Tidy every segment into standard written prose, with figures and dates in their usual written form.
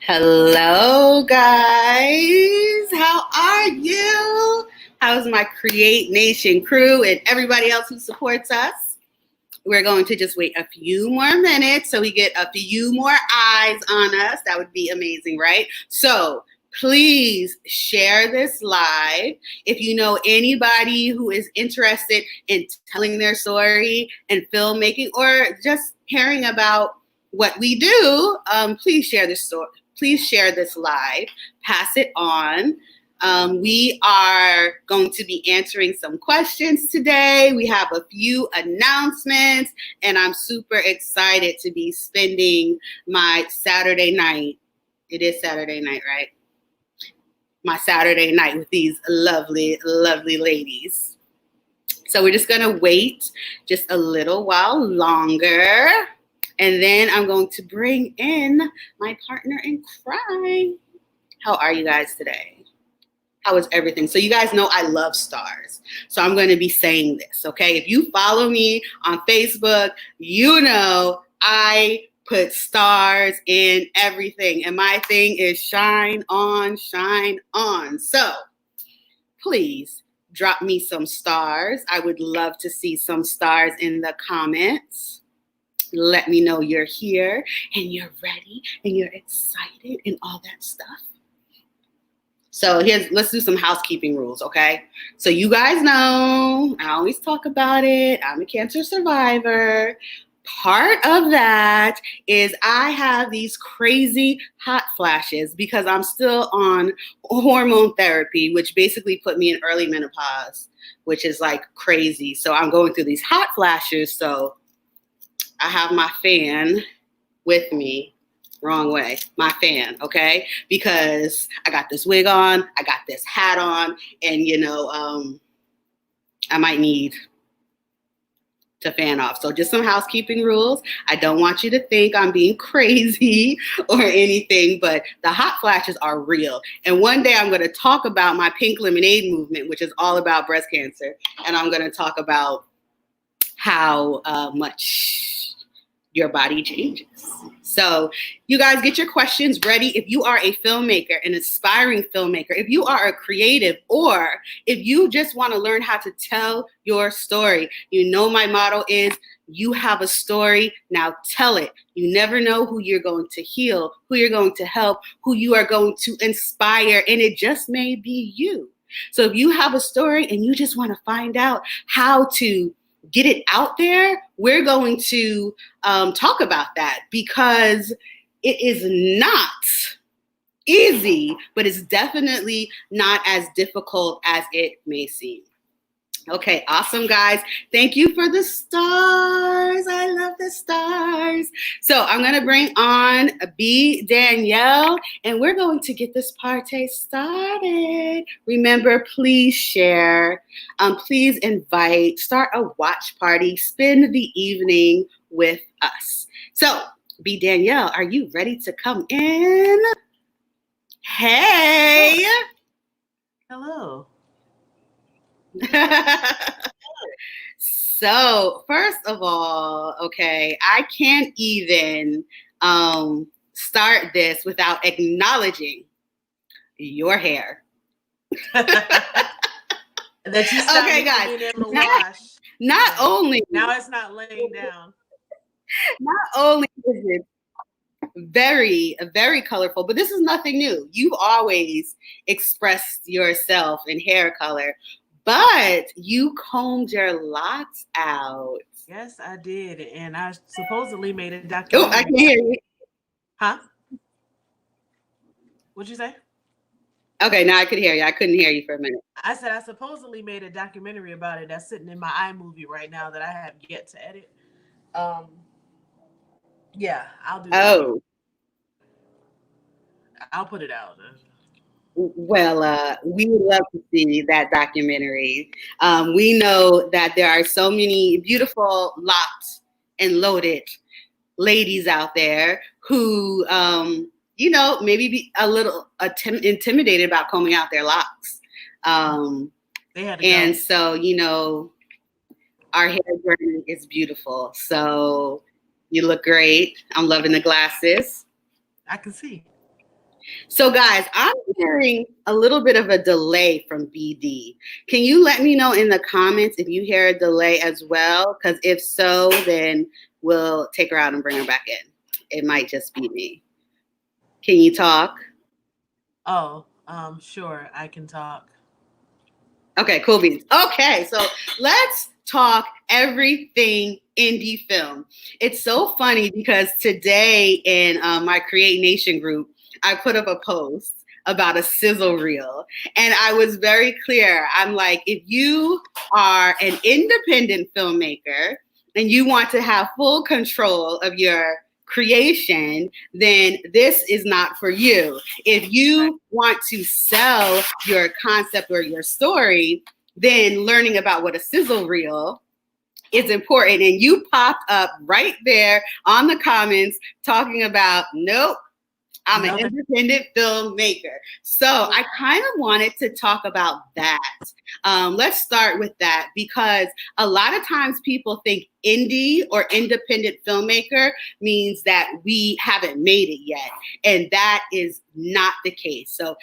Hello, guys. How are you? How's my Create Nation crew and everybody else who supports us? We're going to just wait a few more minutes so we get a few more eyes on us. That would be amazing, right? So please share this live. If you know anybody who is interested in telling their story and filmmaking or just hearing about what we do, please share this story. Please share this live. Pass it on. We are going to be answering some questions today. We have a few announcements, and I'm super excited to be spending my Saturday night. It is Saturday night, right? My Saturday night with these lovely, lovely ladies. So we're just going to wait just a little while longer. And then I'm going to bring in my partner in crime. How are you guys today? How is everything? So you guys know I love stars. So I'm going to be saying this, okay? If you follow me on Facebook, you know I put stars in everything. And my thing is shine on, shine on. So please drop me some stars. I would love to see some stars in the comments. Let me know you're here and you're ready and you're excited and all that stuff. So let's do some housekeeping rules, okay? So you guys know, I always talk about it. I'm a cancer survivor. Part of that is I have these crazy hot flashes because I'm still on hormone therapy, which basically put me in early menopause, which is like crazy. So I'm going through these hot flashes. So I have my fan with me. Wrong way. My fan, okay? Because I got this wig on, I got this hat on, and I might need to fan off. So just some housekeeping rules. I don't want you to think I'm being crazy or anything, but the hot flashes are real. And one day I'm going to talk about my pink lemonade movement, which is all about breast cancer. And I'm going to talk about how much your body changes. So you guys get your questions ready. If you are a filmmaker, an aspiring filmmaker, if you are a creative, or if you just want to learn how to tell your story, you know my motto is you have a story, now tell it. You never know who you're going to heal, who you're going to help, who you are going to inspire, and it just may be you. So if you have a story and you just want to find out how to get it out there, we're going to talk about that because it is not easy, but it's definitely not as difficult as it may seem. Okay, awesome, guys. Thank you for the stars. I love the stars. So I'm going to bring on B.Danielle, and we're going to get this party started. Remember, please share. Please invite. Start a watch party. Spend the evening with us. So, B.Danielle, are you ready to come in? Hey. Hello. So first of all, okay, I can't even start this without acknowledging your hair. That you okay, guys. being able to wash. Not only now it's not laying down. Not only is it very, very colorful, but this is nothing new. You've always expressed yourself in hair color. But you combed your locks out. Yes, I did. And I supposedly made a documentary. Oh, I can hear you. Huh? What'd you say? Okay, now I could hear you. I couldn't hear you for a minute. I said I supposedly made a documentary about it that's sitting in my iMovie right now that I have yet to edit. Yeah, I'll do that. Oh. I'll put it out. Well, we would love to see that documentary. We know that there are so many beautiful locked and loaded ladies out there who, maybe be a little intimidated about combing out their locks. They had to and go. So, our hair journey is beautiful. So you look great. I'm loving the glasses. I can see. So, guys, I'm hearing a little bit of a delay from BD. Can you let me know in the comments if you hear a delay as well? Because if so, then we'll take her out and bring her back in. It might just be me. Can you talk? Oh, sure, I can talk. Okay, cool beans. Okay, so let's talk everything indie film. It's so funny because today in my Create Nation group, I put up a post about a sizzle reel. And I was very clear. I'm like, if you are an independent filmmaker and you want to have full control of your creation, then this is not for you. If you want to sell your concept or your story, then learning about what a sizzle reel is important. And you popped up right there on the comments talking about, nope, I'm an independent filmmaker. So I kind of wanted to talk about that. Let's start with that because a lot of times people think indie or independent filmmaker means that we haven't made it yet. And that is not the case. So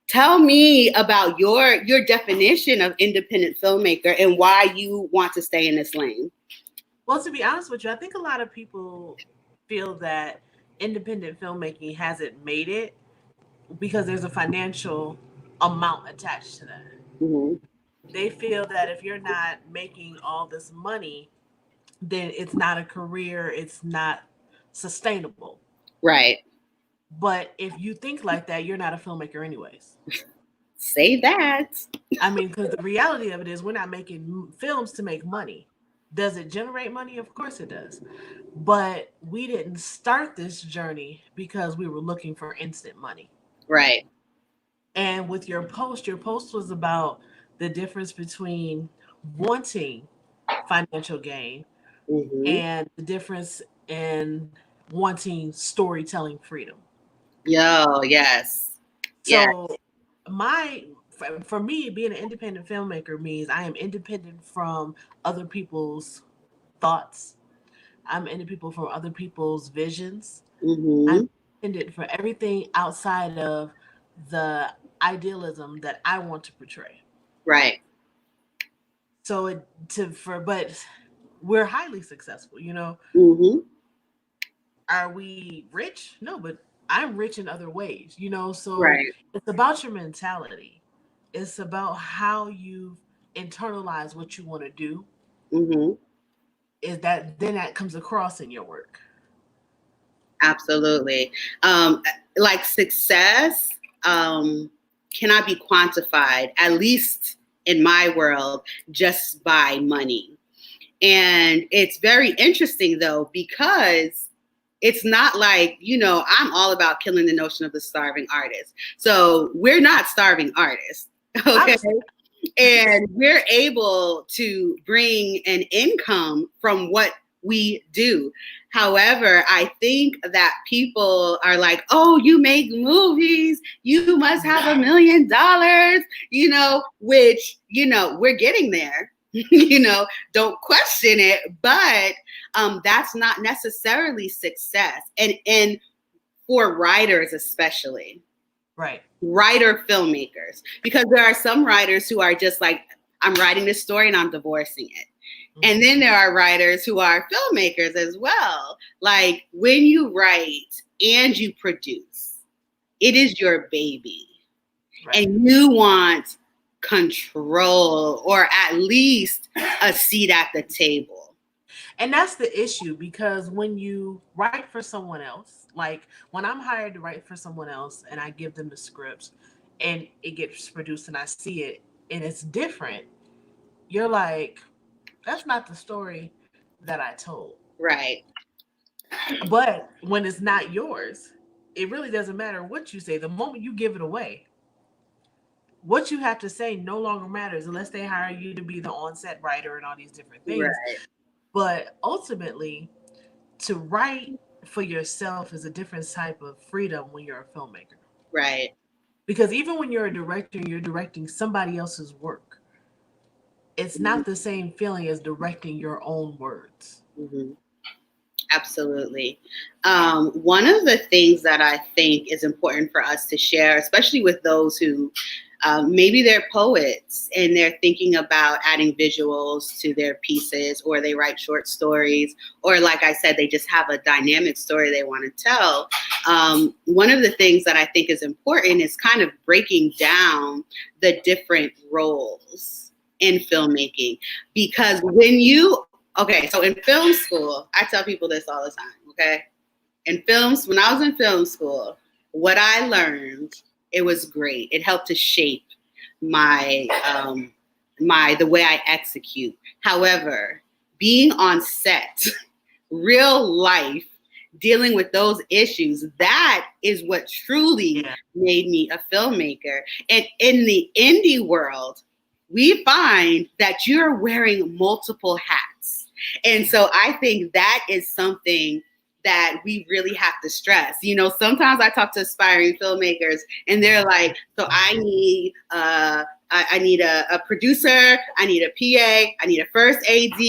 tell me about your definition of independent filmmaker and why you want to stay in this lane. Well, to be honest with you, I think a lot of people feel that independent filmmaking hasn't made it because there's a financial amount attached to that. Mm-hmm. They feel that if you're not making all this money, then it's not a career, it's not sustainable. Right. But if you think like that, you're not a filmmaker, anyways. Say that. I mean, because the reality of it is, we're not making films to make money. Does it generate money? Of course it does. But we didn't start this journey because we were looking for instant money. Right. And with your post was about the difference between wanting financial gain and the difference in wanting storytelling freedom. Yo, yes. So for me, being an independent filmmaker means I am independent from other people's thoughts. I'm independent from other people's visions. I'm independent for everything outside of the idealism that I want to portray. Right. So but we're highly successful, Are we rich? No, but I'm rich in other ways, So it's about your mentality. It's about how you internalize what you want to do. Is that then that comes across in your work? Absolutely. Like success cannot be quantified, at least in my world, just by money. And it's very interesting though, because it's not like, I'm all about killing the notion of the starving artist. So we're not starving artists. Okay. And we're able to bring an income from what we do. However, I think that people are like, oh, you make movies, you must have $1 million, which, we're getting there. Don't question it, but that's not necessarily success. And for writers especially. Right. Writer filmmakers, because there are some writers who are just like, I'm writing this story and I'm divorcing it. And then there are writers who are filmmakers as well. Like when you write and you produce, it is your baby. Right. And you want control or at least a seat at the table. And that's the issue, because when you write for someone else, like when I'm hired to write for someone else and I give them the scripts and it gets produced and I see it and it's different, you're like, that's not the story that I told. Right. But when it's not yours, it really doesn't matter what you say. The moment you give it away, what you have to say no longer matters unless they hire you to be the on-set writer and all these different things. Right. But ultimately, to write for yourself is a different type of freedom when you're a filmmaker. Right. Because even when you're a director, you're directing somebody else's work. It's not the same feeling as directing your own words. Absolutely. One of the things that I think is important for us to share, especially with those who maybe they're poets and they're thinking about adding visuals to their pieces, or they write short stories, or like I said, they just have a dynamic story they want to tell. One of the things that I think is important is kind of breaking down the different roles in filmmaking. Because so in film school, I tell people this all the time, okay? When I was in film school, what I learned, it was great. It helped to shape my the way I execute. However, being on set, real life, dealing with those issues, that is what truly made me a filmmaker. And in the indie world, we find that you're wearing multiple hats. And so I think that is something that we really have to stress. You know, sometimes I talk to aspiring filmmakers and they're like, so I need a producer, I need a PA, I need a first AD,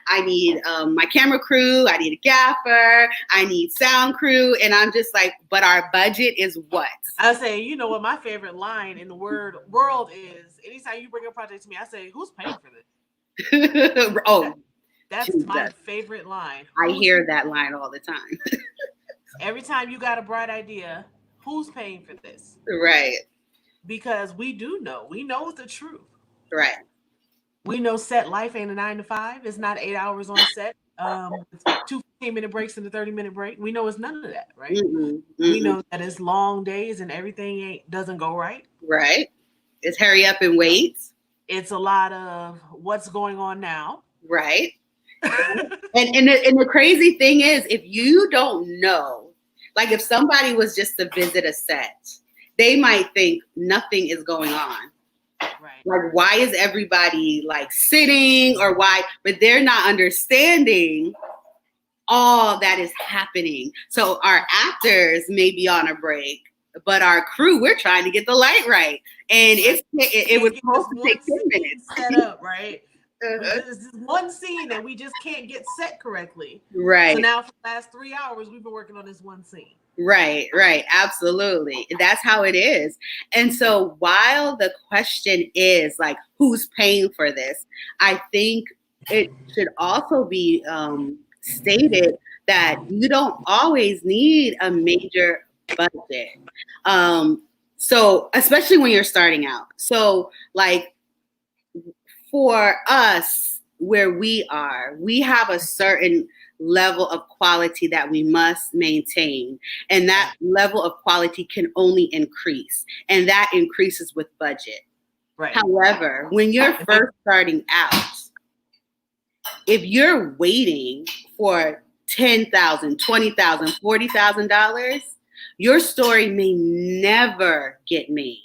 I need my camera crew, I need a gaffer, I need sound crew. And I'm just like, but our budget is what? I say, you know what my favorite line in the world is, anytime you bring a project to me, I say, who's paying for this? That's my favorite line. I hear that line all the time. Every time you got a bright idea, who's paying for this? Right. Because we know the truth. Right. We know set life ain't a 9 to 5. It's not 8 hours on set. 2 15-minute breaks and a 30-minute break. We know it's none of that, right? We know that it's long days and everything doesn't go right. Right. It's hurry up and wait. It's a lot of what's going on now. Right. and the crazy thing is, if you don't know, like if somebody was just to visit a set, they might think nothing is going on. Right. Like, why is everybody like sitting, or why? But they're not understanding all that is happening. So our actors may be on a break, but our crew, we're trying to get the light right. And it was supposed to take 10 minutes. Set up, right? There's this one scene that we just can't get set correctly. Right. So now for the last 3 hours, we've been working on this one scene. Right. Absolutely. That's how it is. And so while the question is like, who's paying for this? I think it should also be stated that you don't always need a major budget. So especially when you're starting out. So like for us, where we have a certain level of quality that we must maintain. And that level of quality can only increase. And that increases with budget. Right. However, when you're first starting out, if you're waiting for $10,000, $20,000, $40,000, your story may never get made.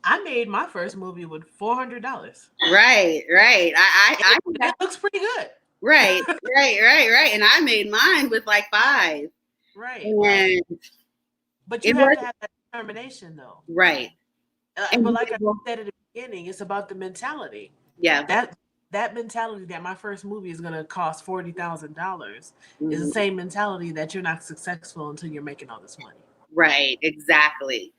I made my first movie with $400. Right. That looks pretty good. Right. And I made mine with like $5. Right. But you have to have that determination, though. Right. But like I said at the beginning, it's about the mentality. Yeah. That mentality that my first movie is going to cost $40,000 is the same mentality that you're not successful until you're making all this money. Right. Exactly.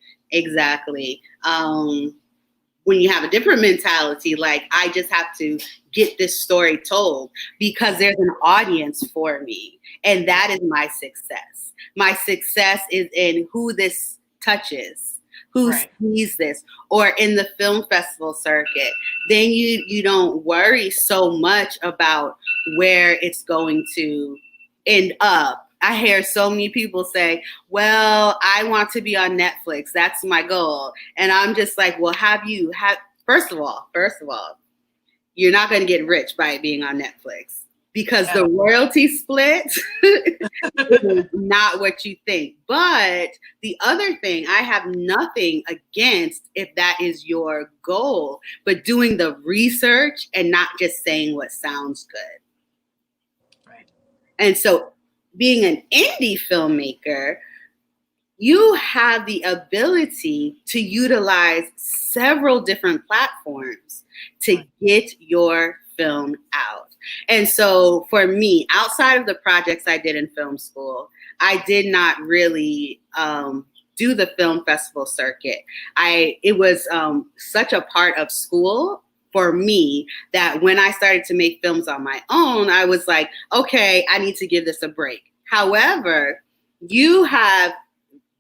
When you have a different mentality, like I just have to get this story told because there's an audience for me. And that is my success. My success is in who this touches, who sees this, or in the film festival circuit. Then you don't worry so much about where it's going to end up. I hear so many people say, well, I want to be on Netflix. That's my goal. And I'm just like, well, first of all, you're not going to get rich by being on Netflix because the royalty split is not what you think. But the other thing, I have nothing against if that is your goal, but doing the research and not just saying what sounds good. Right. And so being an indie filmmaker, you have the ability to utilize several different platforms to get your film out. And so for me, outside of the projects I did in film school, I did not really do the film festival circuit. It was such a part of school for me that when I started to make films on my own, I was like, okay, I need to give this a break. However, you have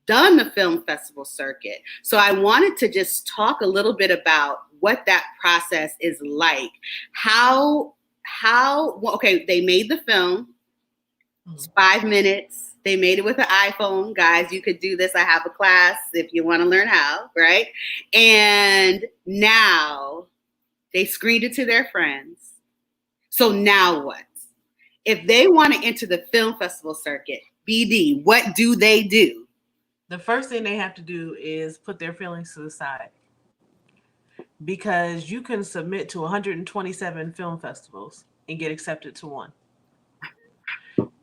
done the film festival circuit. So I wanted to just talk a little bit about what that process is like. Okay, they made the film. It's 5 minutes. They made it with an iPhone. Guys, you could do this. I have a class if you want to learn how, right? And now they screened it to their friends. So now what? If they want to enter the film festival circuit, BD, what do they do? The first thing they have to do is put their feelings to the side. Because you can submit to 127 film festivals and get accepted to one.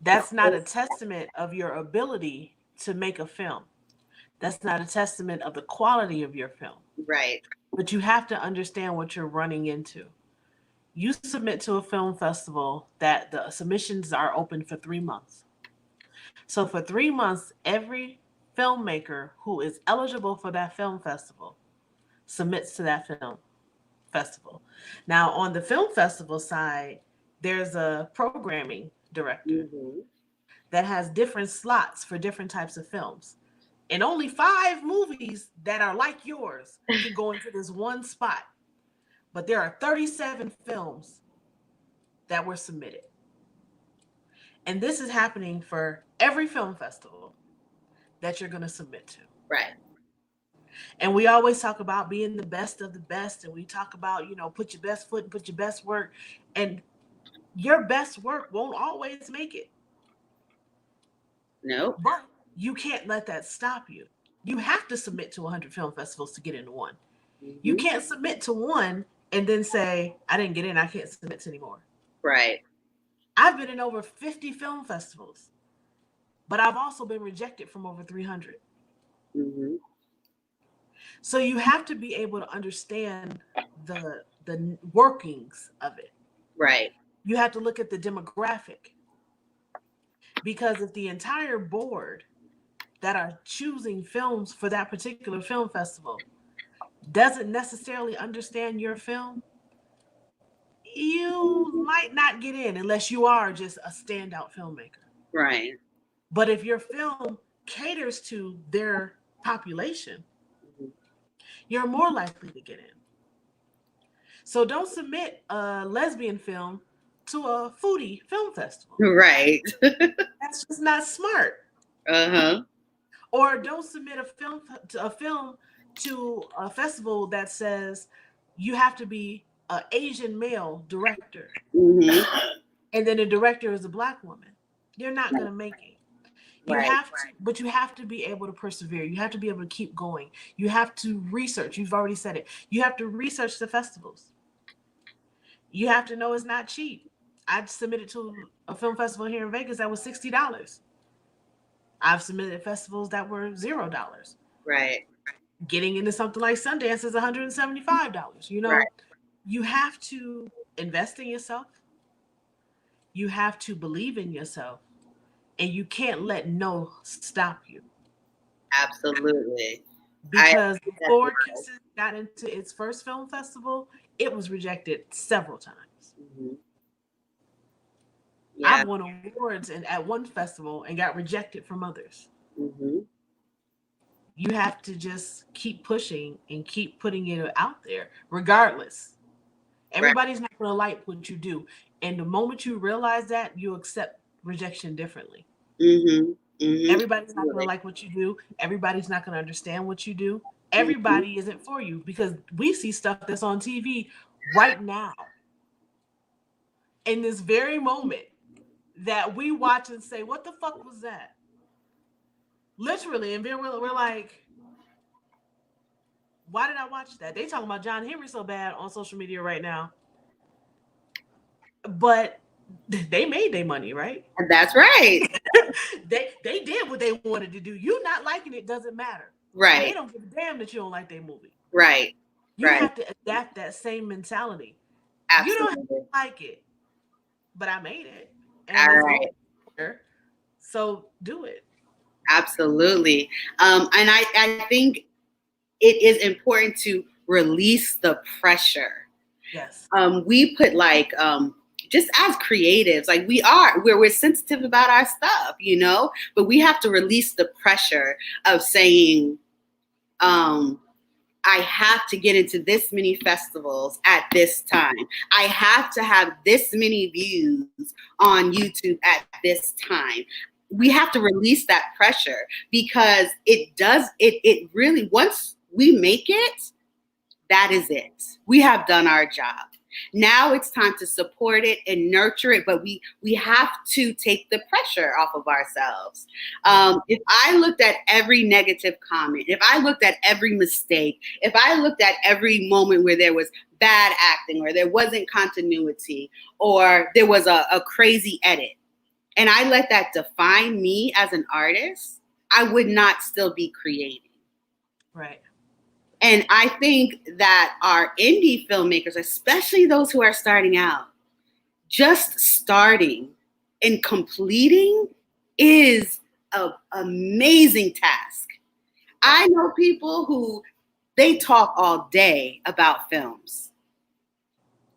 That's not a testament of your ability to make a film. That's not a testament of the quality of your film. Right. But you have to understand what you're running into. You submit to a film festival that the submissions are open for 3 months. So for 3 months, every filmmaker who is eligible for that film festival submits to that film festival. Now, on the film festival side, there's a programming director that has different slots for different types of films. And only 5 movies that are like yours can go into this one spot. But there are 37 films that were submitted. And this is happening for every film festival that you're going to submit to. Right. And we always talk about being the best of the best. And we talk about, put your best foot and put your best work. And your best work won't always make it. No. But you can't let that stop you. You have to submit to 100 film festivals to get into one. You can't submit to one and then say, I didn't get in, I can't submit to anymore. Right. I've been in over 50 film festivals, but I've also been rejected from over 300. So you have to be able to understand the workings of it. Right. You have to look at the demographic. Because if the entire board that are choosing films for that particular film festival doesn't necessarily understand your film, you might not get in unless you are just a standout filmmaker. Right. But if your film caters to their population, you're more likely to get in. So don't submit a lesbian film to a foodie film festival. Right. That's just not smart. Or don't submit a film to a festival that says you have to be an Asian male director. And then the director is a Black woman. You're not going to make it. You have to, but you have to be able to persevere. You have to be able to keep going. You have to research. You've already said it. You have to research the festivals. You have to know it's not cheap. I submitted to a film festival here in Vegas that was $60. I've submitted festivals that were $0. Right. Getting into something like Sundance is $175. You have to invest in yourself. You have to believe in yourself. And you can't let no stop you. Absolutely. Because before Kisses got into its first film festival, it was rejected several times. Yeah. I've won awards at one festival and got rejected from others. You have to just keep pushing and keep putting it out there, regardless. Everybody's not going to like what you do. And the moment you realize that, you accept rejection differently. Everybody's not going to like what you do. Everybody's not going to understand what you do. Everybody isn't for you, because we see stuff that's on TV right now. In this very moment that we watch and say, what the fuck was that? Literally. And then we're like, why did I watch that? They talking about John Henry so bad on social media right now. But they made their money, right? That's right. They did what they wanted to do. You not liking it doesn't matter. Right. They don't give a damn that you don't like their movie. Right. You have to adapt that same mentality. Absolutely. You don't have to like it. but I made it, All and it's going right. there. So do it. Absolutely. And I think it is important to release the pressure. Yes. We put like just as creatives, like we're sensitive about our stuff, you know, but we have to release the pressure of saying, I have to get into this many festivals at this time. I have to have this many views on YouTube at this time. We have to release that pressure because it really, once we make it, that is it. We have done our job. Now it's time to support it and nurture it, but we have to take the pressure off of ourselves. If I looked at every negative comment, if I looked at every mistake, if I looked at every moment where there was bad acting or there wasn't continuity or there was a crazy edit, and I let that define me as an artist, I would not still be creating. Right. And I think that our indie filmmakers, especially those who are starting out, just starting and completing is an amazing task. I know people who they talk all day about films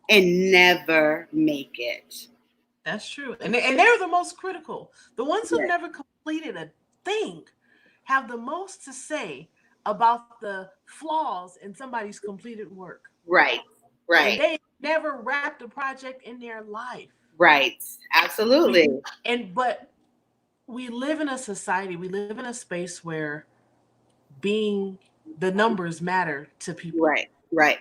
and never make it. That's true. And they're the most critical. The ones who've Yes. never completed a thing have the most to say about the flaws in somebody's completed work. Right. And Right. they never wrapped a project in their life. Right. Absolutely. But we live in a society, we live in a space where being the numbers matter to people. Right. Right.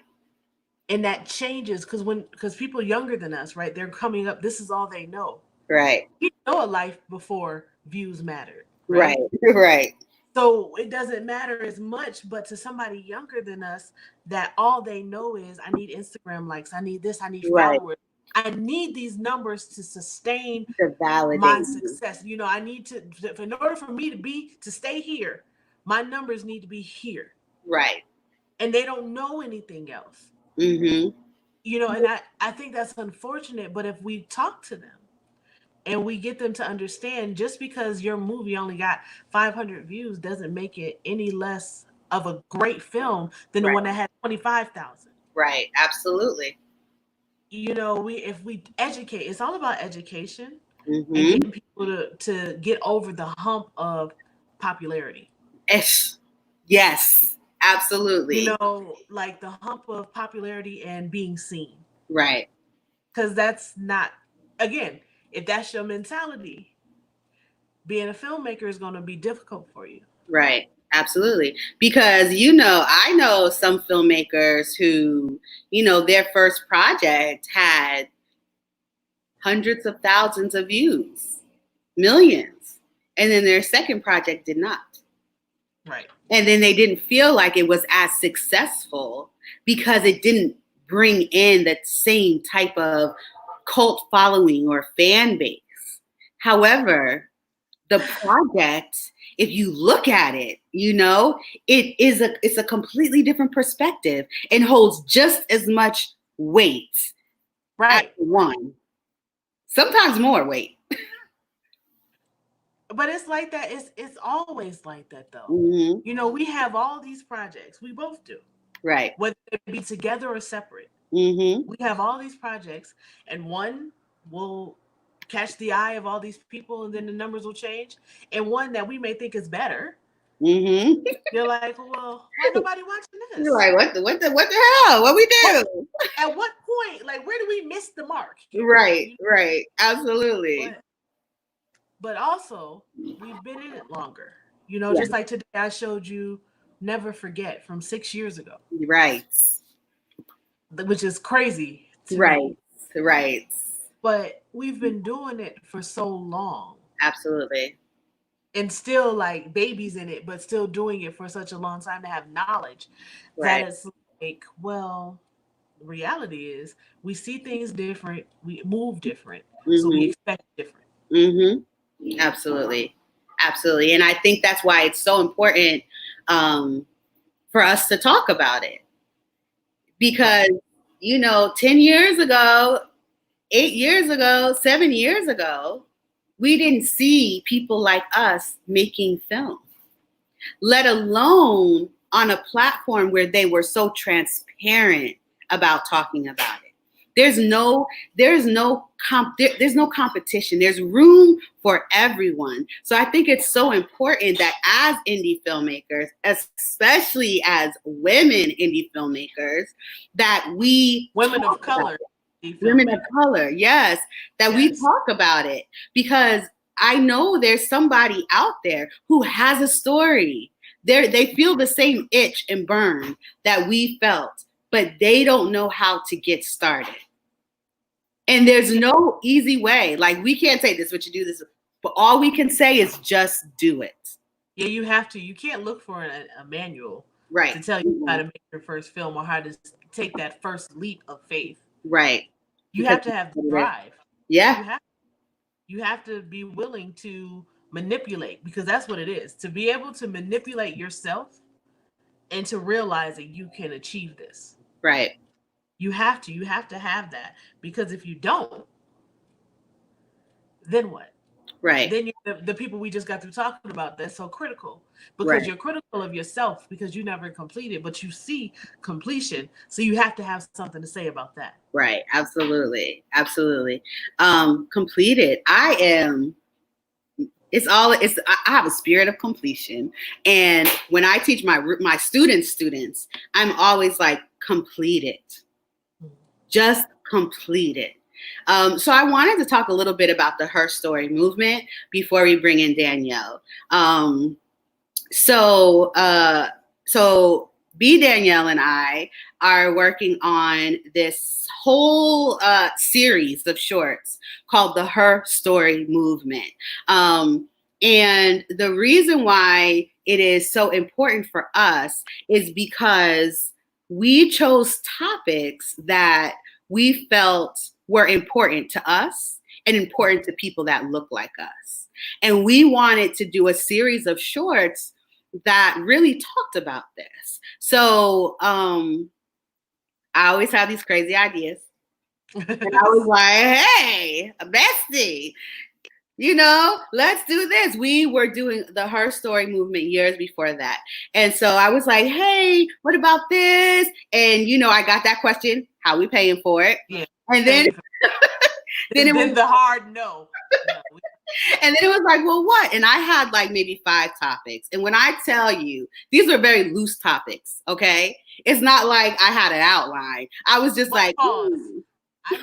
And that changes because people younger than us, right? They're coming up. This is all they know. Right. You know a life before views mattered, Right. right? Right. So it doesn't matter as much, but to somebody younger than us, that all they know is I need Instagram likes, I need this, I need Right. followers, I need these numbers to sustain To validate my you. success. You know, I need to in order for me to stay here, my numbers need to be here. Right. And they don't know anything else. Mm-hmm. You know, and I think that's unfortunate, but if we talk to them and we get them to understand, just because your movie only got 500 views doesn't make it any less of a great film than the Right. one that had 25,000. Right. Absolutely. You know, if we educate, it's all about education and Mm-hmm. getting people to get over the hump of popularity. Yes. Absolutely. You know, like the hump of popularity and being seen. Right. Because that's not, again, if that's your mentality, being a filmmaker is going to be difficult for you. Right. Absolutely. Because, you know, I know some filmmakers who, you know, their first project had hundreds of thousands of views, millions. And then their second project did not. Right. And then they didn't feel like it was as successful because it didn't bring in that same type of cult following or fan base. However, the project, if you look at it, you know, it's a completely different perspective and holds just as much weight as Right. one. Sometimes more weight. But it's like that. It's always like that, though. Mm-hmm. You know, we have all these projects. We both do. Right. Whether it be together or separate. Mm-hmm. We have all these projects, and one will catch the eye of all these people, and then the numbers will change. And one that we may think is better, Mm-hmm. you're like, well, why nobody watching this? You're like, what the hell? What we do? At what point, like, where do we miss the mark? Right, right. Absolutely. But also, we've been in it longer. You know, Yeah. just like today, I showed you Never Forget from 6 years ago. Right. Which is crazy. Right. Me. Right. But we've been doing it for so long. Absolutely. And still like babies in it, but still doing it for such a long time to have knowledge Right. that it's like, well, the reality is we see things different, we move different, so we expect different. Mm-hmm. Absolutely. Absolutely. And I think that's why it's so important for us to talk about it. Because, you know, 10 years ago, 8 years ago, 7 years ago, we didn't see people like us making film, let alone on a platform where they were so transparent about talking about it. There's no competition. There's room for everyone. So I think it's so important that as indie filmmakers, especially as women indie filmmakers, that we Women of color. Women of color, yes, that we talk about it, because I know there's somebody out there who has a story. They feel the same itch and burn that we felt, but they don't know how to get started. And there's no easy way. Like, we can't say this, but you do this, but all we can say is just do it. Yeah, you have to. You can't look for a manual, right, to tell you how to make your first film or how to take that first leap of faith. Right. You have to have the drive. Yeah. You have to be willing to manipulate, because that's what it is. To be able to manipulate yourself and to realize that you can achieve this. Right. You have to have that, because if you don't, then what? Right. Then the people we just got through talking about, that's so critical, because you're critical of yourself because you never completed, but you see completion. So you have to have something to say about that. Right. Absolutely. Absolutely. Completed. I have a spirit of completion. And when I teach my students, I'm always like, complete it. Just complete it. So I wanted to talk a little bit about the Herstory movement before we bring in Danielle. So B.Danielle and I are working on this whole series of shorts called the Herstory movement. And the reason why it is so important for us is because we chose topics that we felt were important to us and important to people that look like us. And we wanted to do a series of shorts that really talked about this. So I always have these crazy ideas. And I was like, hey, bestie, let's do this. We were doing the Herstory movement years before that. And so I was like, hey, what about this? And, I got that question, how we paying for it? Yeah. And then, then it was the hard no. And then it was like, well, what? And I had like maybe 5 topics. And when I tell you, these are very loose topics, okay? It's not like I had an outline. I was just like, I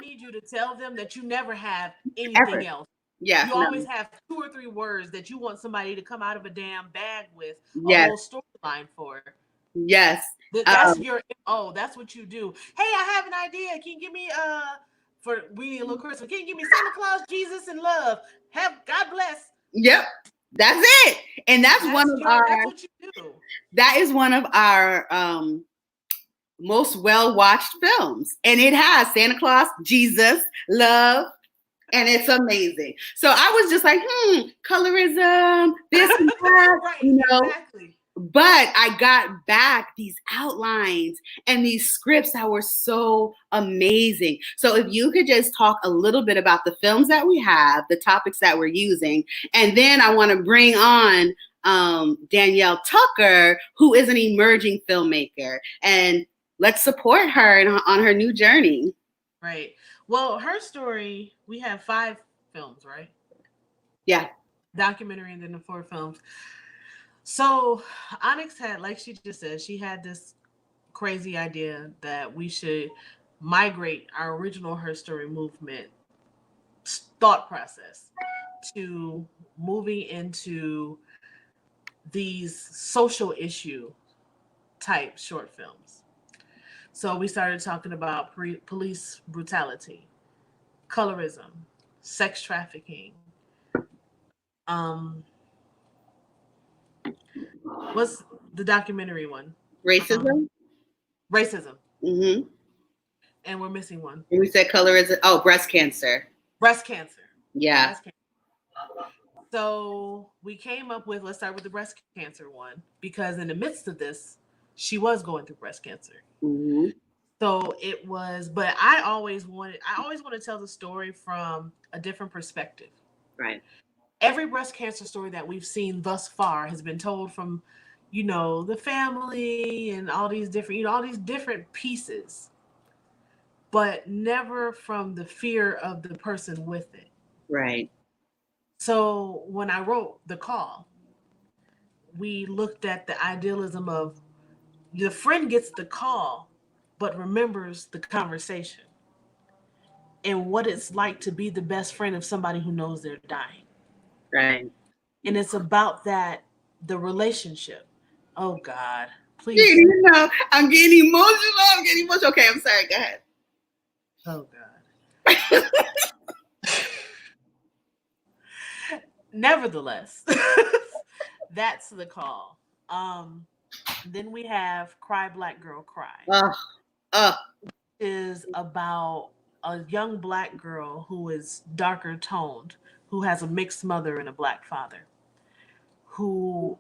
need you to tell them that you never have anything else. Yeah. You always have 2 or 3 words that you want somebody to come out of a damn bag with a whole storyline for. Yes. That's that's what you do. Hey, I have an idea. Can you give me we need a little Christmas? Can you give me Santa Claus, Jesus, and love? God bless. Yep. That's it. And that's what you do. That is one of our most well-watched films. And it has Santa Claus, Jesus, love, and it's amazing. So I was just like, colorism, this and that, right, exactly. But I got back these outlines and these scripts that were so amazing. So if you could just talk a little bit about the films that we have, the topics that we're using, and then I want to bring on Danielle Tucker, who is an emerging filmmaker, and let's support her on her new journey. Right. Well, Herstory, we have 5 films, right? Yeah. Documentary and then the 4 films. So Onyx had, like she just said, she had this crazy idea that we should migrate our original Herstory movement thought process to moving into these social issue type short films. So we started talking about police brutality, colorism, sex trafficking. What's the documentary one? Racism. Racism. Mm-hmm. And we're missing one. And we said colorism. Oh, breast cancer. Breast cancer. Yeah. Breast cancer. So we came up with, let's start with the breast cancer one, because in the midst of this, she was going through breast cancer. Mm-hmm. So it was, but I always want to tell the story from a different perspective. Right. Every breast cancer story that we've seen thus far has been told from, the family and all these different, all these different pieces, but never from the fear of the person with it. Right. So when I wrote The Call, we looked at the idealism of the friend gets the call, but remembers the conversation and what it's like to be the best friend of somebody who knows they're dying. Right. And it's about that, the relationship. Oh God, Yeah, please. I'm getting emotional. Okay, I'm sorry. Go ahead. Oh God. Nevertheless, that's The Call. Then we have Cry Black Girl Cry. Uh, Is about a young black girl who is darker toned, who has a mixed mother and a black father, who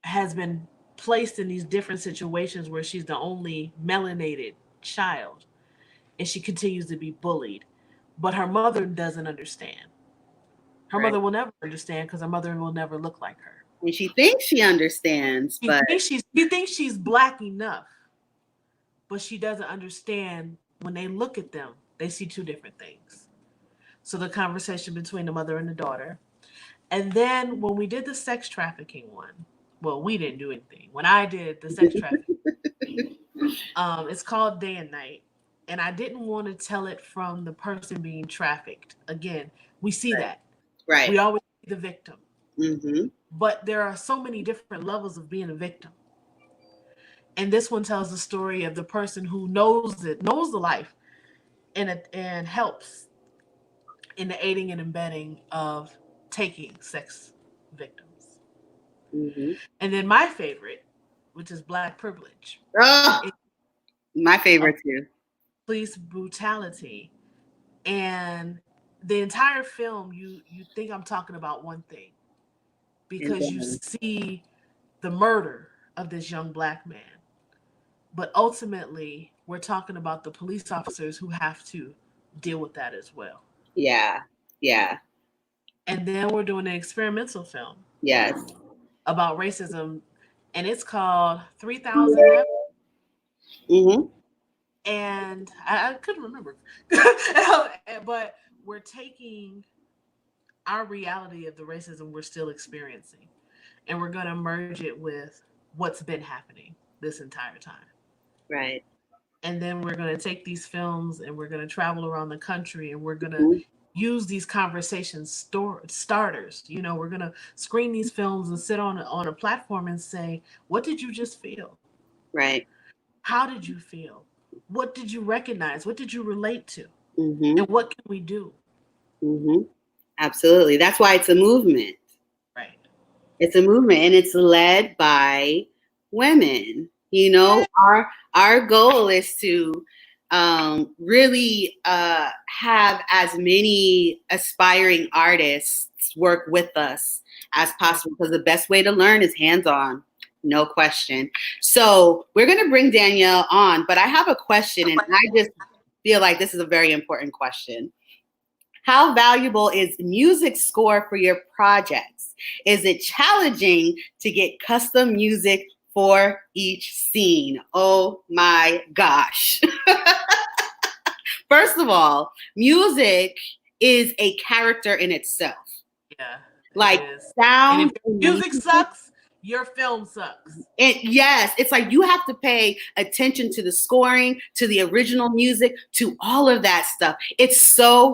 has been placed in these different situations where she's the only melanated child and she continues to be bullied. But her mother doesn't understand. Her right. mother will never understand because her mother will never look like her. And she thinks she understands, but She thinks she's black enough, but she doesn't understand when they look at them, they see two different things. So the conversation between the mother and the daughter. And then when we did the sex trafficking one, well, we didn't do anything. When I did the sex trafficking, it's called Day and Night. And I didn't want to tell it from the person being trafficked. Again, we see that. right. We always see the victim. Mm-hmm. But there are so many different levels of being a victim. And this one tells the story of the person who knows the life, and helps in the aiding and abetting of taking sex victims. Mm-hmm. And then my favorite, which is Black Privilege. Oh, my favorite too. Police brutality. And the entire film, you think I'm talking about one thing because you see the murder of this young black man. But ultimately, we're talking about the police officers who have to deal with that as well. Yeah. Yeah. And then we're doing an experimental film. Yes. About racism, and it's called 3000. Mm-hmm. And I couldn't remember. But we're taking our reality of the racism we're still experiencing, and we're going to merge it with what's been happening this entire time. Right. And then we're going to take these films and we're going to travel around the country and we're going to use these conversation starters. We're going to screen these films and sit on a platform and say, what did you just feel? Right. How did you feel? What did you recognize? What did you relate to? Mm-hmm. And what can we do? Mm-hmm. Absolutely. That's why it's a movement. Right. It's a movement, and it's led by women. Our goal is to really have as many aspiring artists work with us as possible, because the best way to learn is hands-on, no question. So we're going to bring Danielle on, but I have a question, and I just feel like this is a very important question. How valuable is music score for your projects? Is it challenging to get custom music for each scene? Oh my gosh. First of all, music is a character in itself. Yeah. Like And sound. if music sucks, your film sucks. Yes, it's like you have to pay attention to the scoring, to the original music, to all of that stuff. It's so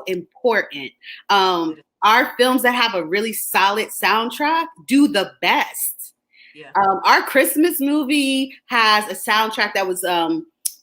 important. Our films that have a really solid soundtrack do the best. Yeah. Our Christmas movie has a soundtrack that was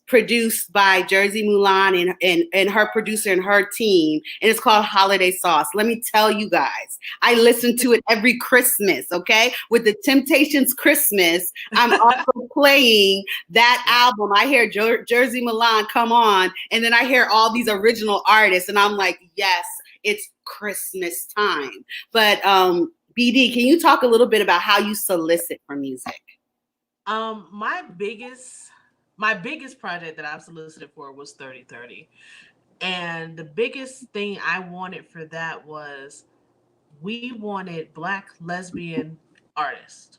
produced by Jersey Mulan and her producer and her team, and it's called Holiday Sauce. Let me tell you guys, I listen to it every Christmas, okay? With the Temptations Christmas, I'm also playing that album. I hear Jersey Mulan come on, and then I hear all these original artists, and I'm like, yes, it's Christmas time. But BD, can you talk a little bit about how you solicit for music? my biggest project that I've solicited for was 3030. And the biggest thing I wanted for that was we wanted Black lesbian artists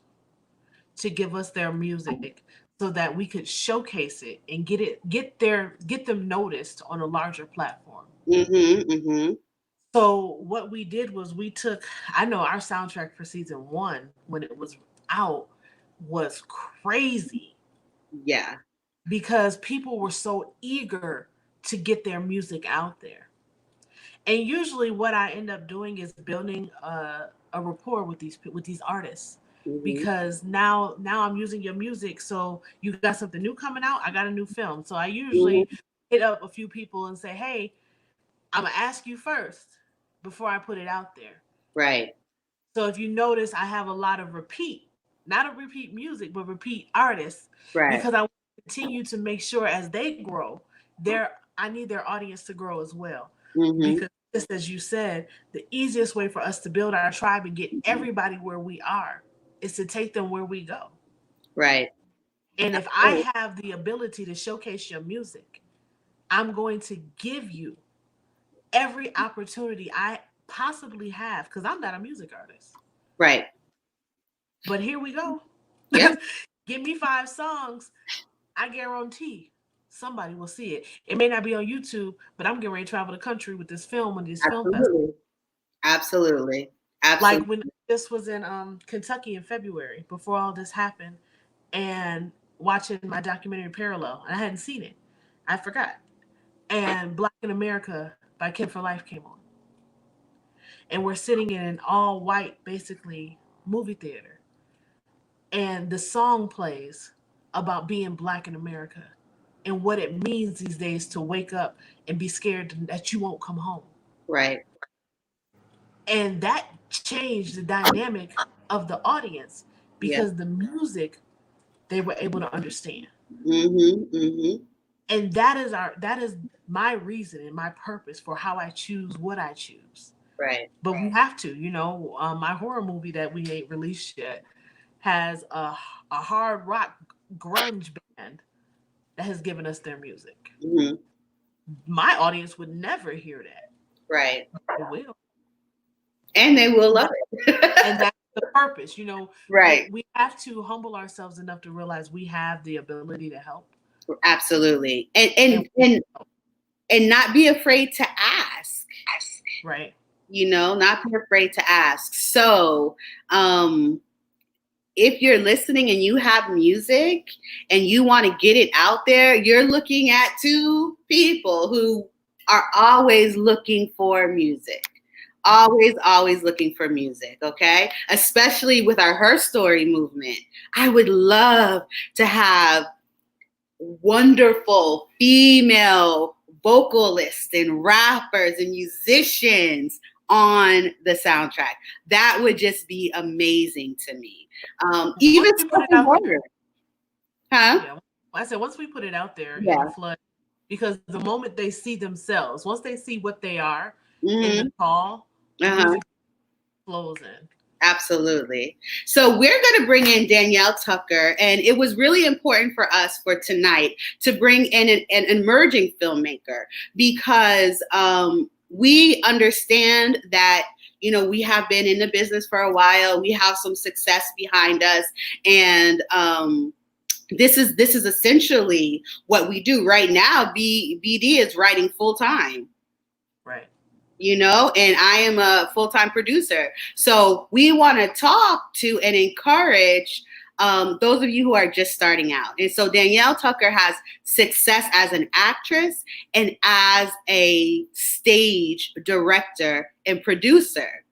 to give us their music so that we could showcase it and get them noticed on a larger platform. So what we did was I know our soundtrack for season 1 when it was out was crazy. Yeah. Because people were so eager to get their music out there. And usually what I end up doing is building a rapport with these artists. Because now I'm using your music, so you got something new coming out, I got a new film. So I usually hit up a few people and say, hey, I'm gonna ask you first before I put it out there. Right. So if you notice, I have a lot of not a repeat music, but repeat artists. Right. Because I want to continue to make sure as they grow, I need their audience to grow as well. Because just as you said, the easiest way for us to build our tribe and get everybody where we are is to take them where we go. Right. And if I have the ability to showcase your music, I'm going to give you every opportunity I possibly have, because I'm not a music artist. Right. But here we go. Yep. Give me 5 songs. I guarantee somebody will see it. It may not be on YouTube, but I'm getting ready to travel the country with this film and this film festival. Absolutely. Like when this was in Kentucky in February, before all this happened, and watching my documentary Parallel, and I hadn't seen it. I forgot. And Black in America by Kid for Life came on. And we're sitting in an all white, basically, movie theater. And the song plays about being Black in America and what it means these days to wake up and be scared that you won't come home. Right. And that changed the dynamic of the audience because the music they were able to understand. And that is my reason and my purpose for how I choose what I choose. Right. But we have to, my horror movie that we ain't released yet has a hard rock grunge band that has given us their music. My audience would never hear that. Right. They will. And they will love it. And that's the purpose, Right. We have to humble ourselves enough to realize we have the ability to help. Absolutely. And not be afraid to ask. Right. Not be afraid to ask. So, if you're listening and you have music and you want to get it out there, you're looking at 2 people who are always looking for music. Always looking for music, okay? Especially with our Herstory movement. I would love to have wonderful female vocalists and rappers and musicians on the soundtrack. That would just be amazing to me. Even spoken word. Huh? Yeah. I said once we put it out there, it'll flood. Because the moment they see themselves, once they see what they are in the call, music flows in. Absolutely. So we're going to bring in Danielle Tucker, and it was really important for us for tonight to bring in an emerging filmmaker because we understand that, we have been in the business for a while. We have some success behind us, and this is essentially what we do right now. BD is writing full time. Right. And I am a full-time producer. So we want to talk to and encourage those of you who are just starting out. And so Danielle Tucker has success as an actress and as a stage director and producer.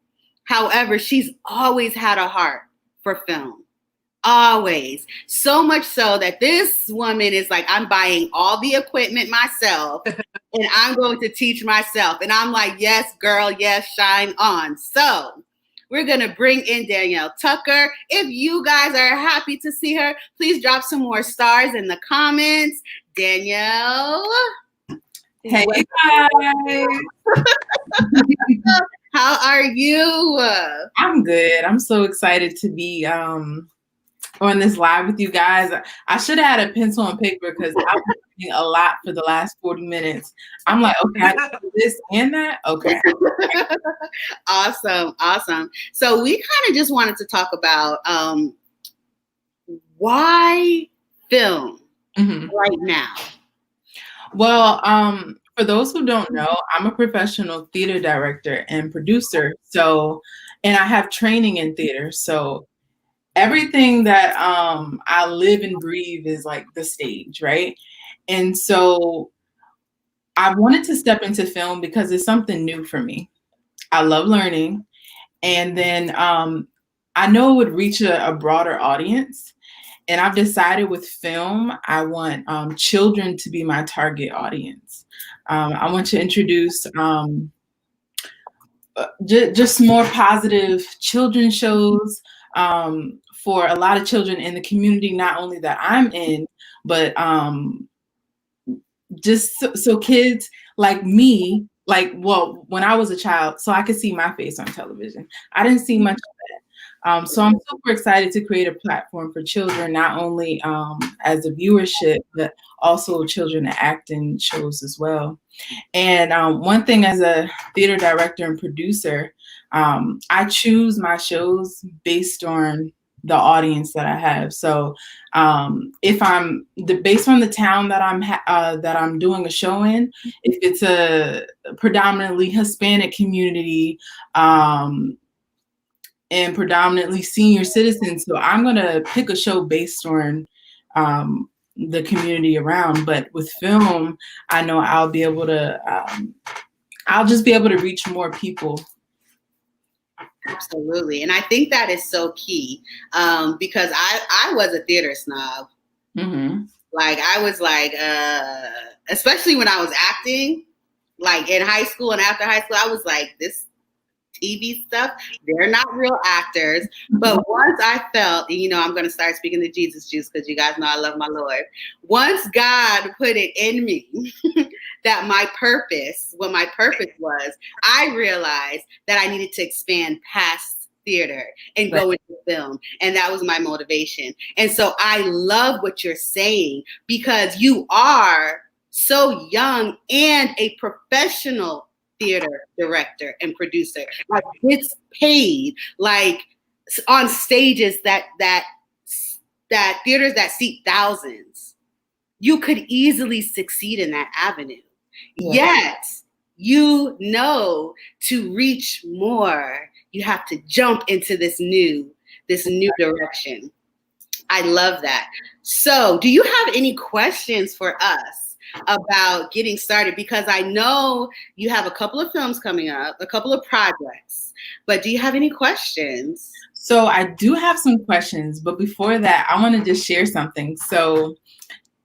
However, she's always had a heart for film. Always. So much so that this woman is like, I'm buying all the equipment myself and I'm going to teach myself. And I'm like, yes, girl, yes, shine on. So we're going to bring in Danielle Tucker. If you guys are happy to see her, please drop some more stars in the comments. Danielle. Hey, guys. How are you? I'm good. I'm so excited to be on this live with you guys. I should have had a pencil and paper because I was reading a lot for the last 40 minutes. I'm like, okay, I can do this and that. Okay. Awesome. So we kind of just wanted to talk about why film right now? Well, for those who don't know, I'm a professional theater director and producer. So, and I have training in theater. So everything that I live and breathe is like the stage, right? And so I wanted to step into film because it's something new for me. I love learning. And then I know it would reach a broader audience. And I've decided with film, I want children to be my target audience. I want to introduce just more positive children's shows for a lot of children in the community, not only that I'm in, but just so kids like me, when I was a child, so I could see my face on television. I didn't see much of that. So I'm super excited to create a platform for children, not only as a viewership, but also children to act in shows as well. And one thing as a theater director and producer, I choose my shows based on the audience that I have. So if I'm based on the town that I'm doing a show in, if it's a predominantly Hispanic community and predominantly senior citizens, so I'm gonna pick a show based on the community around. But with film, I know I'll be able to I'll just be able to reach more people. Absolutely. And I think that is so key because I was a theater snob. Like I was like, especially when I was acting, like in high school and after high school, I was like, this TV stuff, they're not real actors. But once I felt, I'm going to start speaking the Jesus juice because you guys know I love my Lord. Once God put it in me that what my purpose was, I realized that I needed to expand past theater and go into film. And that was my motivation. And so I love what you're saying because you are so young and a professional theater director and producer. Like it's paid, like on stages that theaters that seat thousands. You could easily succeed in that avenue. Yet, to reach more, you have to jump into this new direction. I love that. So, do you have any questions for us about getting started? Because I know you have a couple of films coming up, a couple of projects, but do you have any questions? So I do have some questions, but before that, I want to just share something. So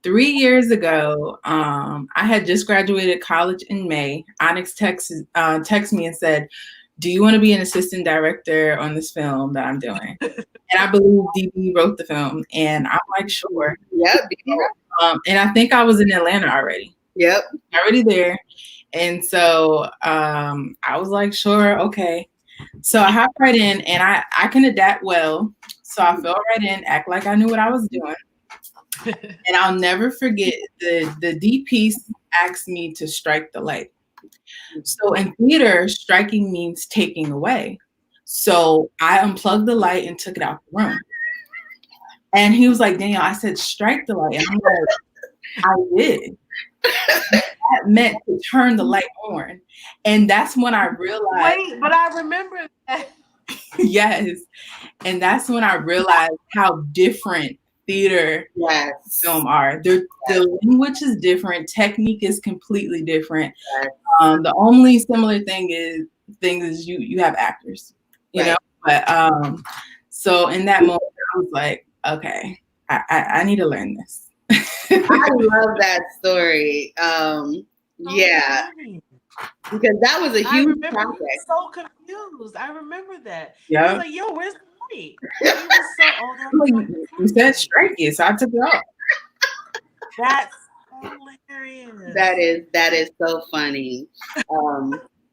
3 years ago, I had just graduated college in May. Onyx texted me and said, do you want to be an assistant director on this film that I'm doing? And I believe DB wrote the film, and I'm like, sure. Yep. And I think I was in Atlanta already. Yep. Already there. And so I was like, sure, okay. So I hopped right in, and I can adapt well. So I fell right in, act like I knew what I was doing. And I'll never forget the DP asked me to strike the light. So in theater, striking means taking away. So I unplugged the light and took it out the room. And he was like, Danielle, I said, strike the light. And I'm like, I did. That meant to turn the light on. And that's when I realized. Wait, but I remember that. Yes. And that's when I realized how different theater film are. The language is different. Technique is completely different. The only similar thing is you have actors, you know. But so in that moment, I was like, okay, I need to learn this. I love that story. Yeah, because that was a huge project. He was so confused. I remember that. Yeah. He was like, "Yo, where's the light?" He was so you said strike it, so I took it off. That's hilarious. That is so funny.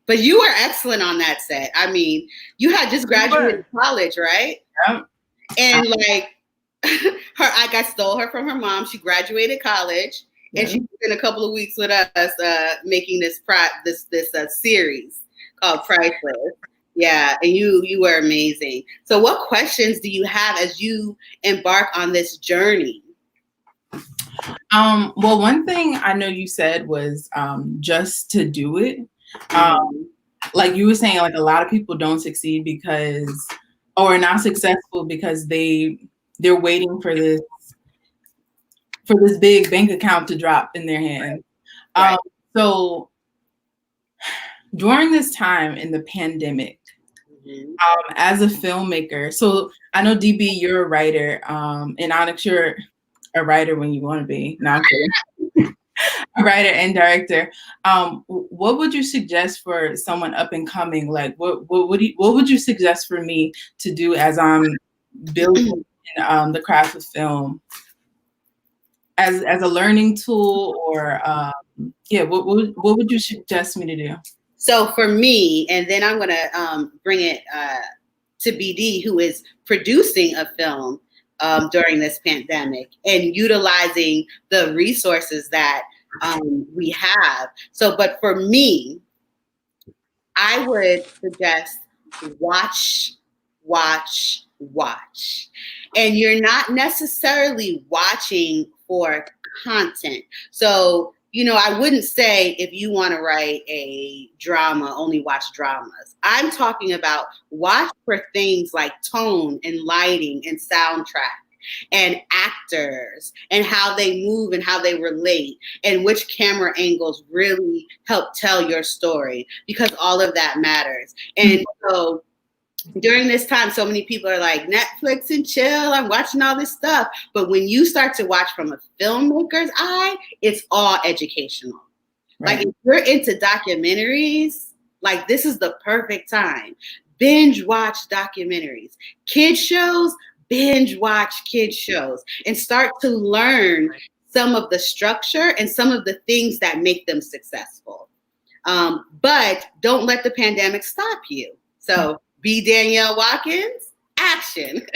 But you were excellent on that set. I mean, you had just graduated college, right? Yeah. And like, I stole her from her mom. She graduated college, and she spent a couple of weeks with us making this series called Priceless. Yeah, and you were amazing. So, what questions do you have as you embark on this journey? Well, one thing I know you said was just to do it. Like you were saying, like a lot of people don't succeed because, or not successful because they're waiting for this big bank account to drop in their hand. Right. So during this time in the pandemic, as a filmmaker, so I know DB, you're a writer, and Onyx, you're a writer when you want to be. No, I'm kidding. A writer and director. What would you suggest for someone up and coming? Like, what would you suggest for me to do as I'm building the craft of film, as a learning tool, or what would you suggest me to do? So for me, and then I'm gonna bring it to BD, who is producing a film during this pandemic and utilizing the resources that we have. So, but for me, I would suggest watch. And you're not necessarily watching for content. So, I wouldn't say if you want to write a drama, only watch dramas. I'm talking about watch for things like tone and lighting and soundtrack and actors and how they move and how they relate and which camera angles really help tell your story, because all of that matters. And so during this time, so many people are like, Netflix and chill, I'm watching all this stuff. But when you start to watch from a filmmaker's eye, it's all educational. Right. Like if you're into documentaries, like this is the perfect time. Binge watch documentaries. Kids shows, binge watch kids shows and start to learn some of the structure and some of the things that make them successful. But don't let the pandemic stop you. So B.Danielle Watkins, action.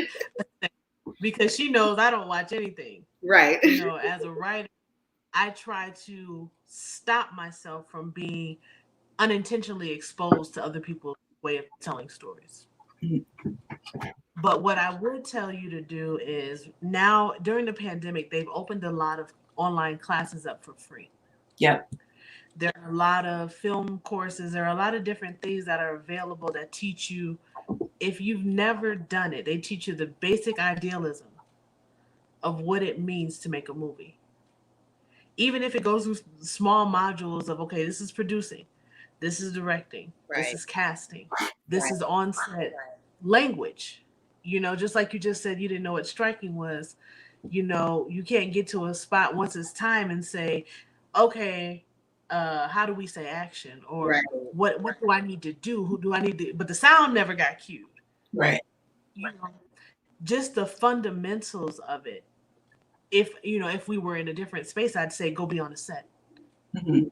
Because she knows I don't watch anything. Right. As a writer, I try to stop myself from being unintentionally exposed to other people's way of telling stories. But what I would tell you to do is now during the pandemic, they've opened a lot of online classes up for free. Yep. There are a lot of film courses. There are a lot of different things that are available that teach you, if you've never done it, they teach you the basic idealism of what it means to make a movie. Even if it goes through small modules of, okay, this is producing, this is directing, this is casting, this is on-set language. Just like you just said, you didn't know what striking was. You can't get to a spot once it's time and say, okay, how do we say action, or what do I need to do? Who do I need to? But the sound never got cued. Right. Just the fundamentals of it. If we were in a different space, I'd say go be on a set. Mm-hmm.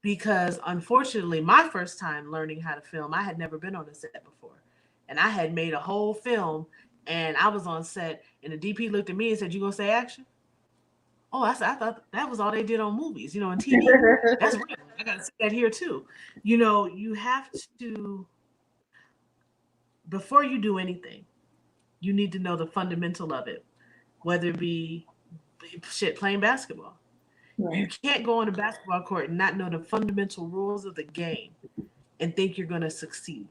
Because unfortunately, my first time learning how to film, I had never been on a set before, and I had made a whole film, and I was on set, and the DP looked at me and said, "You gonna say action?" Oh, I thought that was all they did on movies, on TV. That's real. I got to say that here too. You have to, before you do anything, you need to know the fundamental of it, whether it be playing basketball. Right. You can't go on a basketball court and not know the fundamental rules of the game and think you're going to succeed.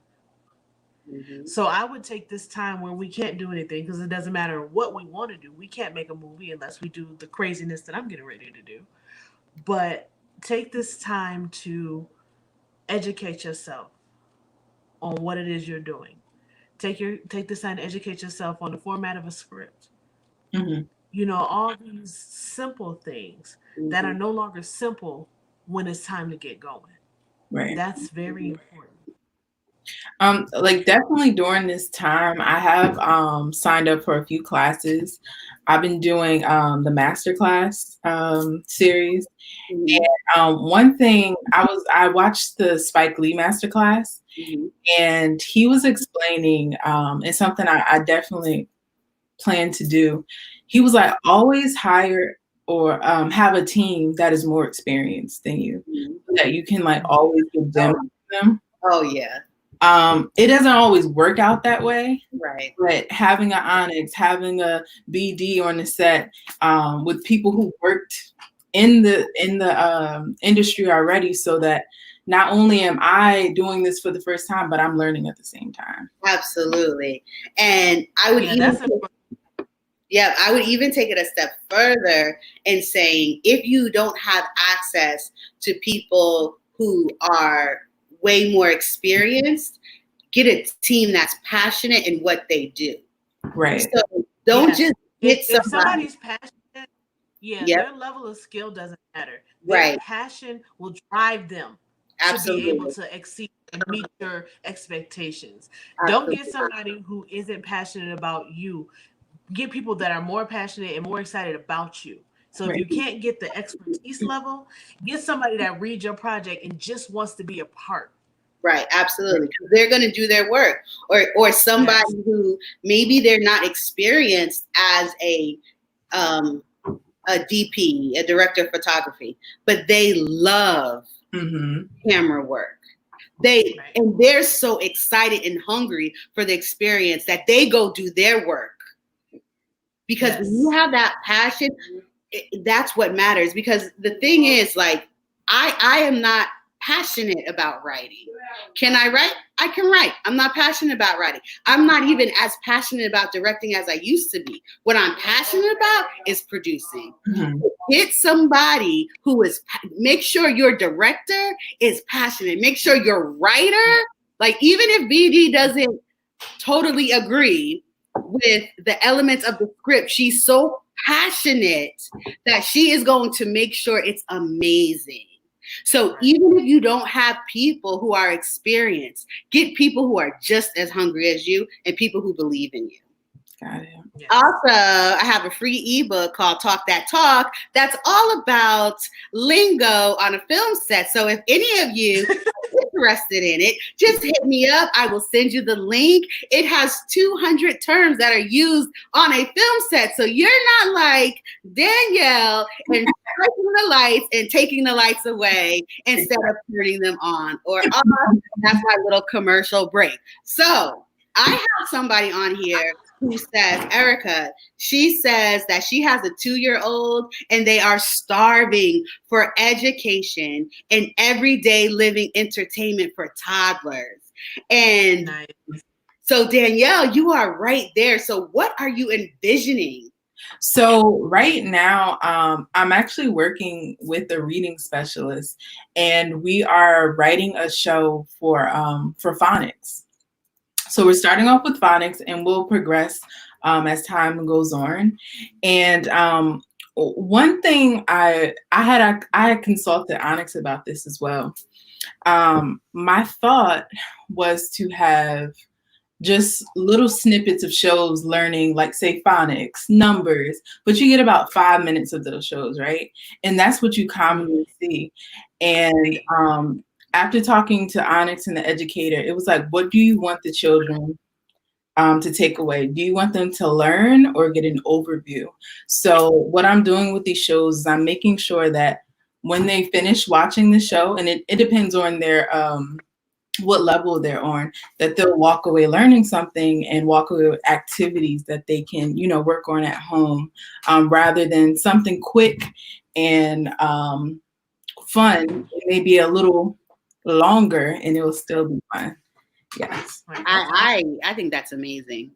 Mm-hmm. So I would take this time where we can't do anything, because it doesn't matter what we want to do. We can't make a movie unless we do the craziness that I'm getting ready to do. But take this time to educate yourself on what it is you're doing. Take this time to educate yourself on the format of a script. Mm-hmm. All these simple things that are no longer simple when it's time to get going. Right. That's very important. Definitely during this time, I have signed up for a few classes. I've been doing the masterclass series. Mm-hmm. And one thing I watched the Spike Lee masterclass, mm-hmm. and he was explaining, and something I definitely plan to do, he was like, always hire or have a team that is more experienced than you, so that you can like always give them. Oh yeah. It doesn't always work out that way, right? But having an Onyx, having a BD on the set, with people who worked in the industry already, so that not only am I doing this for the first time, but I'm learning at the same time. Absolutely. And I would I would even take it a step further and saying, if you don't have access to people who are way more experienced, get a team that's passionate in what they do. Right. So don't just get if somebody's passionate, their level of skill doesn't matter. Their passion will drive them to be able to exceed and meet your expectations. Don't get somebody who isn't passionate about you. Get people that are more passionate and more excited about you. So if you can't get the expertise level, get somebody that reads your project and just wants to be a part. Right, absolutely. Because they're going to do their work. Or somebody who maybe they're not experienced as a DP, a director of photography, but they love camera work. And they're so excited and hungry for the experience that they go do their work. Because when you have that passion, that's what matters. Because the thing is, like, I am not passionate about writing. Can I write? I can write. I'm not passionate about writing. I'm not even as passionate about directing as I used to be. What I'm passionate about is producing. Get somebody who is, make sure your director is passionate. Make sure your writer, like, even if BD doesn't totally agree with the elements of the script, she's so passionate that she is going to make sure it's amazing. So even if you don't have people who are experienced, get people who are just as hungry as you and people who believe in you. Got it. Yes. Also, I have a free ebook called Talk That Talk that's all about lingo on a film set. So if any of you are interested in it, just hit me up. I will send you the link. It has 200 terms that are used on a film set. So you're not like Danielle and breaking the lights and taking the lights away instead of turning them on or off. That's my little commercial break. So I have somebody on here who says, Erica, she says that she has a 2-year-old and they are starving for education and everyday living entertainment for toddlers. And so Danielle, you are right there. So what are you envisioning? So right now, I'm actually working with a reading specialist, and we are writing a show for phonics. So we're starting off with phonics, and we'll progress as time goes on. And one thing I had consulted Onyx about this as well. My thought was to have just little snippets of shows learning, like, say, phonics, numbers, but you get about 5 minutes of those shows, right? And that's what you commonly see. And after talking to Onyx and the educator, it was like, what do you want the children to take away? Do you want them to learn or get an overview? So what I'm doing with these shows is I'm making sure that when they finish watching the show, and it depends on their what level they're on, that they'll walk away learning something and walk away with activities that they can, work on at home, rather than something quick and fun. It may be a little longer and it will still be fun. Yes. I think that's amazing.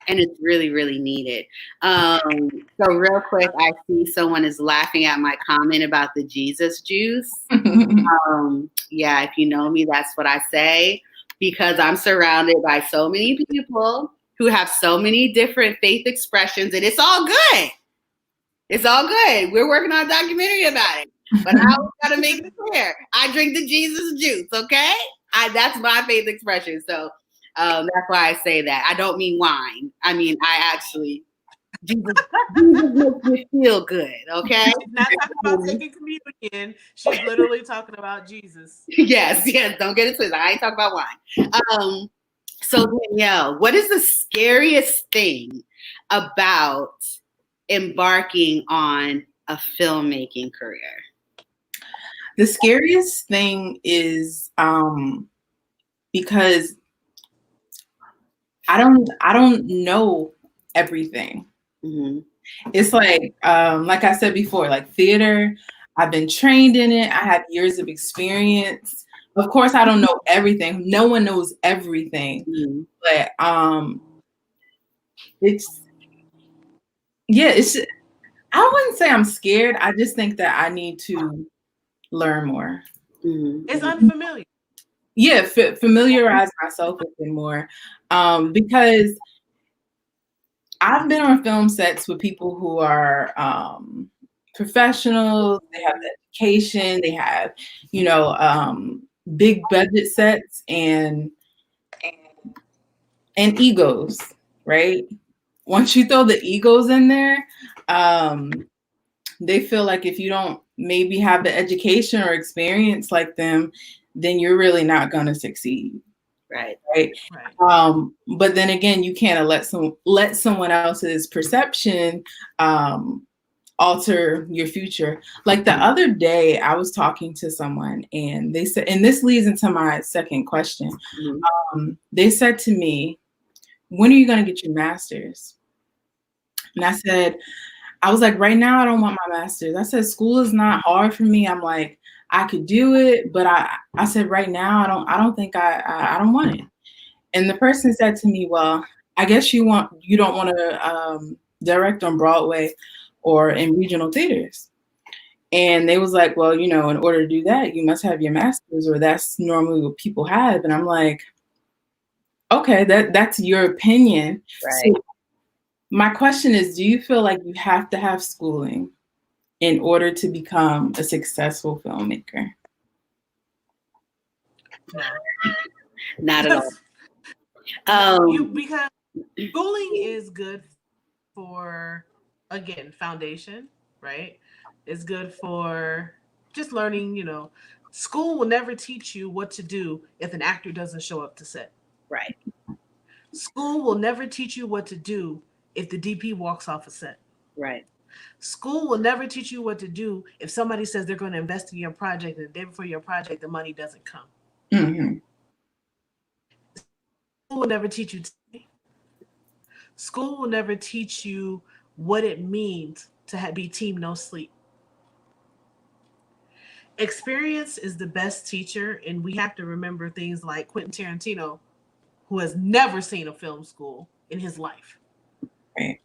And it's really, really needed. So real quick, I see someone is laughing at my comment about the Jesus juice. Yeah, if you know me, that's what I say, because I'm surrounded by so many people who have so many different faith expressions, and it's all good. It's all good. We're working on a documentary about it. But I gotta make it clear. I drink the Jesus juice, okay? That's my faith expression. So that's why I say that. I don't mean wine. I mean, I actually, Jesus makes me feel good, okay? She's not talking about taking communion. She's literally talking about Jesus. Yes, don't get it twisted. I ain't talking about wine. So Danielle, what is the scariest thing about embarking on a filmmaking career? The scariest thing is because I don't know everything. Mm-hmm. It's like I said before, like theater, I've been trained in it. I have years of experience. Of course, I don't know everything. No one knows everything. Mm-hmm. But it's I wouldn't say I'm scared. I just think that I need to learn more. Mm-hmm. It's unfamiliar. Yeah, familiarize myself with it more. Because I've been on film sets with people who are professionals. They have the education. They have, big budget sets and egos, right? Once you throw the egos in there, they feel like if you don't maybe have the education or experience like them, then you're really not going to succeed. Right. But then again, you can't let someone else's perception alter your future. Like the other day, I was talking to someone, and they said, and this leads into my second question. Mm-hmm. They said to me, "When are you going to get your master's?" And I was like, right now, I don't want my master's. I said, school is not hard for me. I'm like, I could do it, but I said, right now, I don't think I don't want it. And the person said to me, well, I guess you don't want to direct on Broadway or in regional theaters. And they was like, well, in order to do that, you must have your master's, or that's normally what people have. And I'm like, okay, that's your opinion. Right. So my question is, do you feel like you have to have schooling in order to become a successful filmmaker? No. Not at all. Because schooling is good for, again, foundation, right? It's good for just learning, school will never teach you what to do if an actor doesn't show up to set. Right. School will never teach you what to do if the DP walks off a set. Right. School will never teach you what to do if somebody says they're going to invest in your project and the day before your project, the money doesn't come. Mm-hmm. School will never teach you. School will never teach you what it means to be team no sleep. Experience is the best teacher, and we have to remember things like Quentin Tarantino, who has never seen a film school in his life. Right.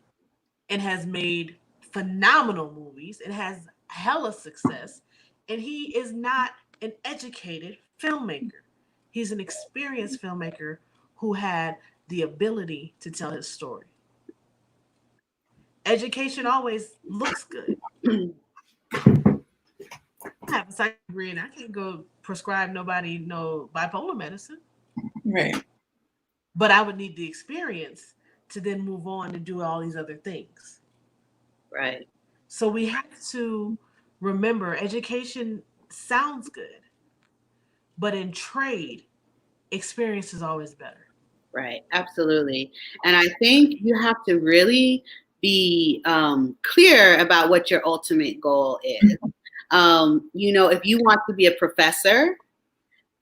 And has made phenomenal movies and has hella success. And he is not an educated filmmaker. He's an experienced filmmaker who had the ability to tell his story. Education always looks good. I have a psych degree and I can't go prescribe nobody no bipolar medicine. Right. But I would need the experience to then move on to do all these other things. Right. So we have to remember education sounds good, but in trade, experience is always better. Right. Absolutely. And I think you have to really be clear about what your ultimate goal is. If you want to be a professor,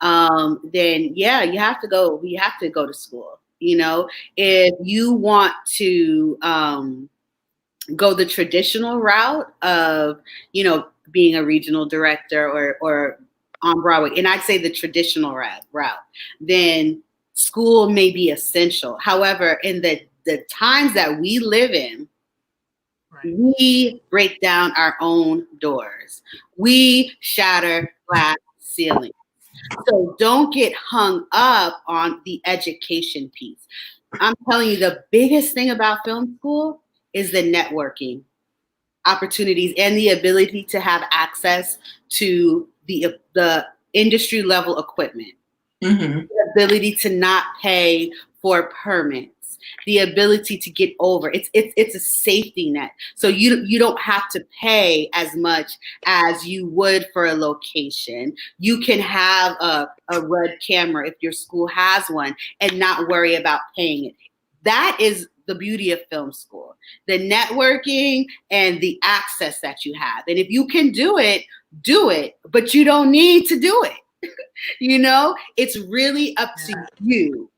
then yeah, you have to go to school. If you want to go the traditional route of, being a regional director or on Broadway, and I'd say the traditional route, then school may be essential. However, in the times that we live in, right, we break down our own doors. We shatter glass ceilings. So don't get hung up on the education piece. I'm telling you, the biggest thing about film school is the networking opportunities and the ability to have access to the industry level equipment. Mm-hmm. The ability to not pay for permits. the ability to get over. It's a safety net. So you don't have to pay as much as you would for a location. You can have a red camera if your school has one and not worry about paying it. That is the beauty of film school, the networking and the access that you have. And if you can do it, but you don't need to do it. It's really up to you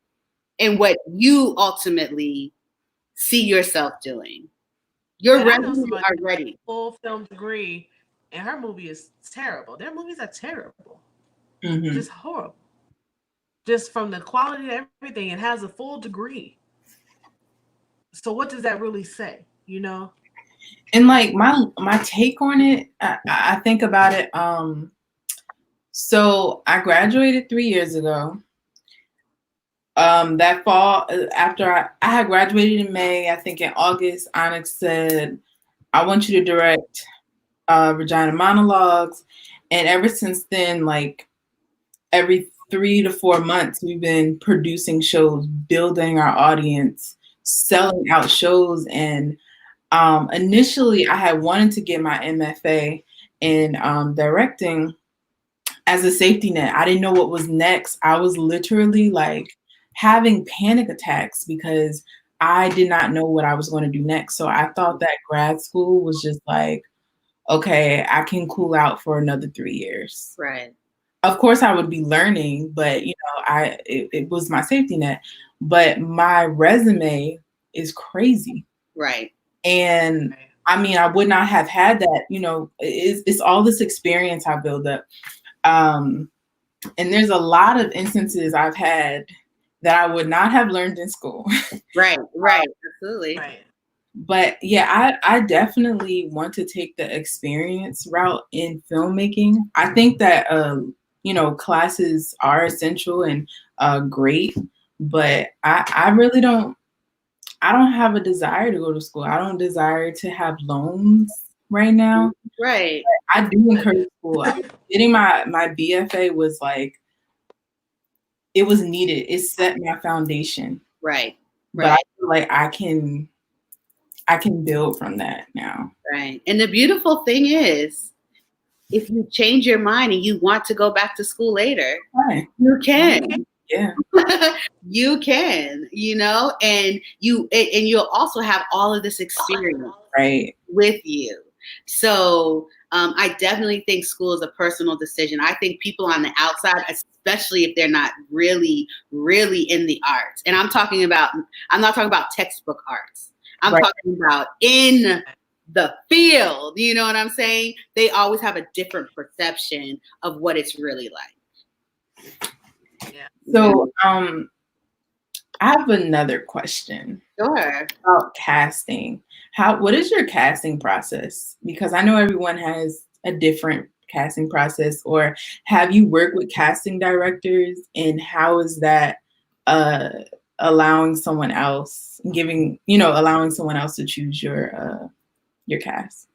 and what you ultimately see yourself doing. Your resumes are ready. Full film degree, and her movie is terrible. Their movies are terrible. Mm-hmm. Just horrible. Just from the quality of everything, it has a full degree. So what does that really say? And like my take on it, I think about it. So I graduated 3 years ago. That fall, after I had graduated in May, I think in August, Onyx said, I want you to direct Regina Monologues. And ever since then, like every 3 to 4 months, we've been producing shows, building our audience, selling out shows. And initially, I had wanted to get my MFA in directing as a safety net. I didn't know what was next. I was literally like having panic attacks because I did not know what I was going to do next. So I thought that grad school was just like, okay, I can cool out for another 3 years. Right. Of course, I would be learning, but it was my safety net. But my resume is crazy. Right. And I mean, I would not have had that. It's all this experience I built up. And there's a lot of instances I've had that I would not have learned in school. Right. Absolutely. Right. But yeah, I definitely want to take the experience route in filmmaking. I think that, classes are essential and great, but I really don't have a desire to go to school. I don't desire to have loans right now. Right. I do encourage school. Getting my BFA was like, it was needed. It set my foundation. Right. But I feel like I can build from that now. Right. And the beautiful thing is, if you change your mind and you want to go back to school later, right, you can. Yeah. You can, and you'll also have all of this experience with you. So I definitely think school is a personal decision. I think people on the outside, especially if they're not really, really in the arts, and I'm not talking about textbook arts. I'm talking about in the field. You know what I'm saying? They always have a different perception of what it's really like. Yeah. So I have another question. Sure. About casting. What is your casting process? Because I know everyone has a different casting process. Or have you worked with casting directors, and how is that allowing someone else to choose your cast?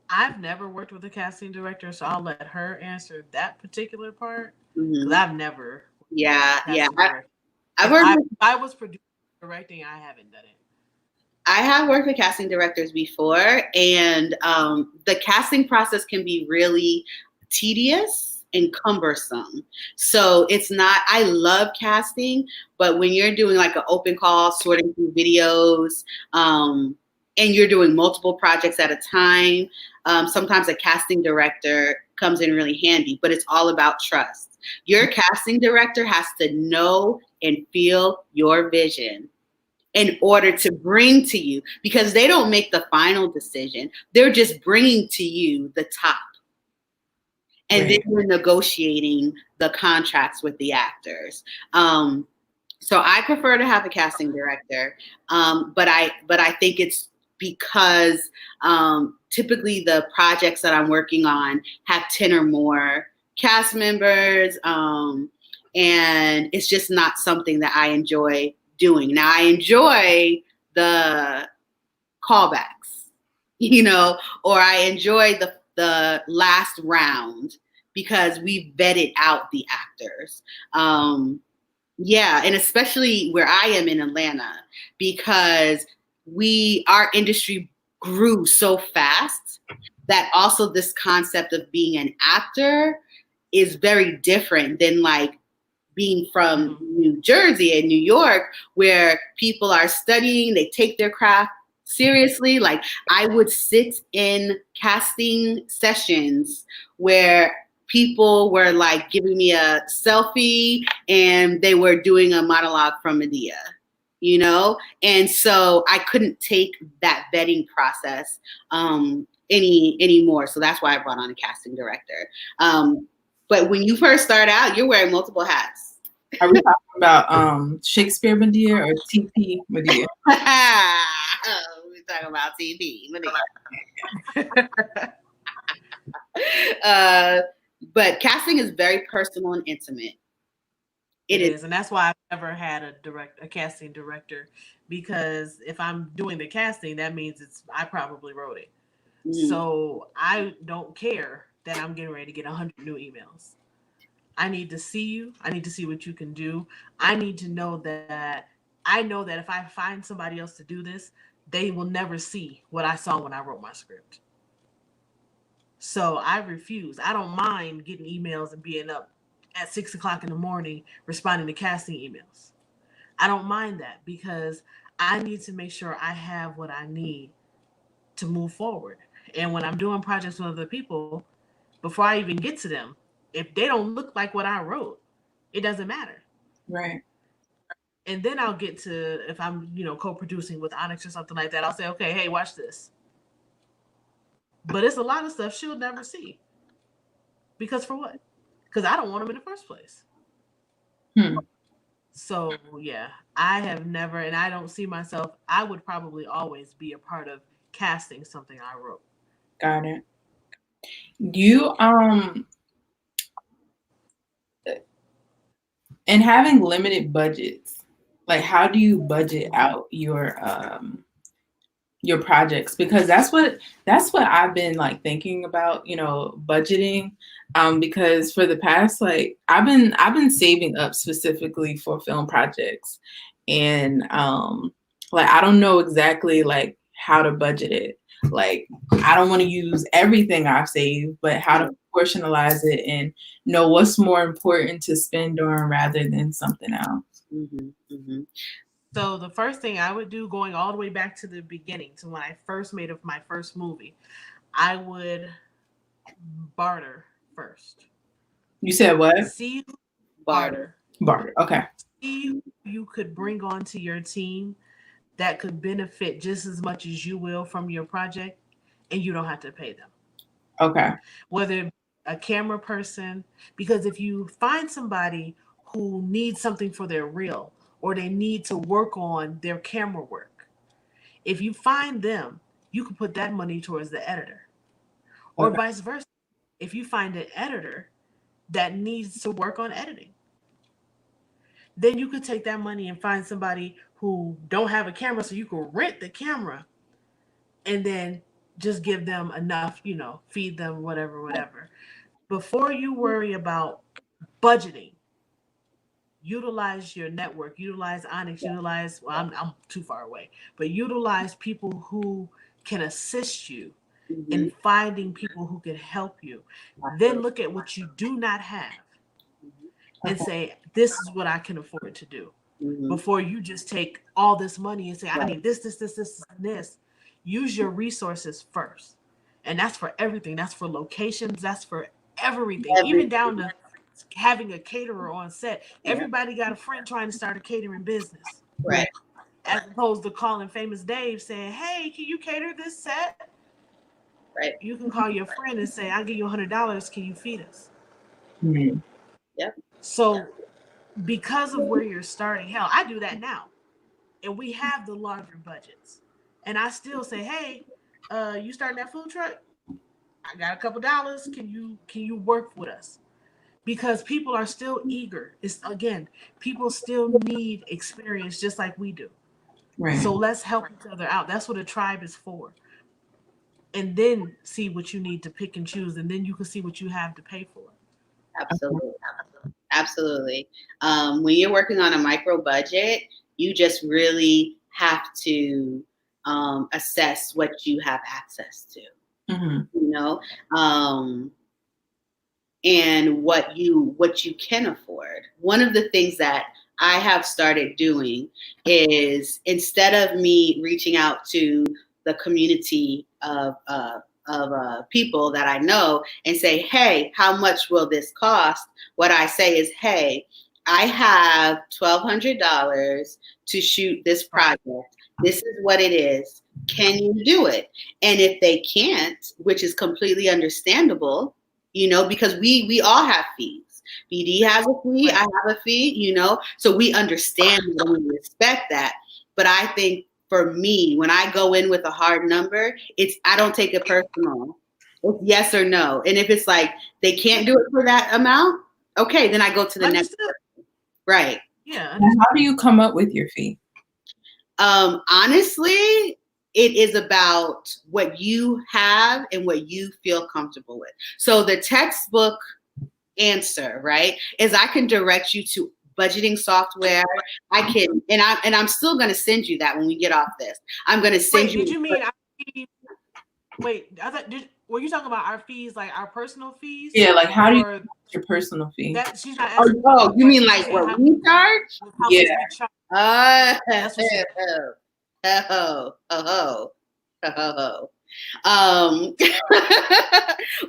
I've never worked with a casting director, so I'll let her answer that particular part. Mm-hmm. Because I've never. Yeah. I was producing, directing. I haven't done it. I have worked with casting directors before, and the casting process can be really tedious and cumbersome. So it's not, I love casting, but when you're doing like an open call, sorting through videos, and you're doing multiple projects at a time, sometimes a casting director comes in really handy, but it's all about trust. Your casting director has to know and feel your vision in order to bring to you, because they don't make the final decision. They're just bringing to you the top. And then we're negotiating the contracts with the actors. So I prefer to have a casting director, but I think it's because typically the projects that I'm working on have 10 or more cast members, and it's just not something that I enjoy doing. Now I enjoy the callbacks, or I enjoy the last round because we've vetted out the actors. Yeah, and especially where I am in Atlanta, because our industry grew so fast that also this concept of being an actor is very different than like being from New Jersey and New York, where people are studying, they take their craft seriously. Like I would sit in casting sessions where people were like giving me a selfie and they were doing a monologue from Medea, you know? And so I couldn't take that vetting process anymore. So that's why I brought on a casting director. But when you first start out, you're wearing multiple hats. Are we talking about Shakespeare Medea or TP Medea? We're talking about TP Medea. But casting is very personal and intimate. It is, and that's why I've never had a casting director, because if I'm doing the casting, that means I probably wrote it. Mm-hmm. So I don't care that I'm getting ready to get 100 new emails. I need to see you. I need to see what you can do. I need to know that if I find somebody else to do this, they will never see what I saw when I wrote my script. So I refuse. I don't mind getting emails and being up at 6:00 in the morning responding to casting emails. I don't mind that, because I need to make sure I have what I need to move forward. And when I'm doing projects with other people, before I even get to them, if they don't look like what I wrote, it doesn't matter. Right. And then I'll get to, if I'm, co-producing with Onyx or something like that, I'll say, okay, hey, watch this. But it's a lot of stuff she'll never see. Because for what? Because I don't want them in the first place. So, yeah, I have never, and I don't see myself, I would probably always be a part of casting something I wrote. Got it. You, and having limited budgets, like how do you budget out your projects? Because that's what I've been like thinking about, budgeting. Because for the past, like I've been saving up specifically for film projects, and like I don't know exactly like how to budget it. Like I don't want to use everything I've saved, but how to portionalize it and know what's more important to spend on rather than something else. Mm-hmm, mm-hmm. So the first thing I would do, going all the way back to the beginning, to when I first made my first movie, I would barter first. You said what? See, barter. Okay. See who you could bring onto your team that could benefit just as much as you will from your project, and you don't have to pay them. Okay. Whether a camera person, because if you find somebody who needs something for their reel, or they need to work on their camera work, if you find them, you can put that money towards the editor. Or vice versa. If you find an editor that needs to work on editing, then you could take that money and find somebody who don't have a camera, so you can rent the camera and then just give them enough, feed them whatever. Before you worry about budgeting, utilize your network, utilize Onyx, I'm too far away, but utilize people who can assist you in finding people who can help you. Then look at what you do not have and say, this is what I can afford to do. Before you just take all this money and say, I need this, and this. Use your resources first. And that's for everything. That's for locations. That's for everything. Even down to having a caterer on set. Everybody got a friend trying to start a catering business. Right. As opposed to calling Famous Dave saying, hey, can you cater this set? Right. You can call your friend and say, I'll give you $100. Can you feed us? Mm-hmm. Yep. So because of where you're starting, hell, I do that now. And we have the larger budgets. And I still say, hey, you starting that food truck? I got a couple dollars. Can you work with us? Because people are still eager. People still need experience just like we do. Right. So let's help each other out. That's what a tribe is for. And then see what you need to pick and choose, and then you can see what you have to pay for. Absolutely. Absolutely. When you're working on a micro budget, you just really have to assess what you have access to, you know, and what you can afford. One of the things that I have started doing is, instead of me reaching out to the community of people that I know and say, hey, how much will this cost? What I say is, hey, I have $1,200 to shoot this project. This is what it is. Can you do it? And if they can't, which is completely understandable, you know, because we all have fees. BD has a fee, I have a fee, you know, so we understand and we respect that. But I think for me, when I go in with a hard number, I don't take it personal. It's yes or no. And if it's like they can't do it for that amount, okay, then I go to the next. Right. Yeah. And how do you come up with your fee? Honestly, it is about what you have and what you feel comfortable with. So the textbook answer, right, is I can direct you to budgeting software. I can, and I'm still going to send you that when we get off this. I'm going to send you. Did you mean? Wait, I thought. Were you talking about our fees, like our personal fees? Yeah, like how do you your personal fee? That she's not asking. Oh, you mean like what we charge? Yeah.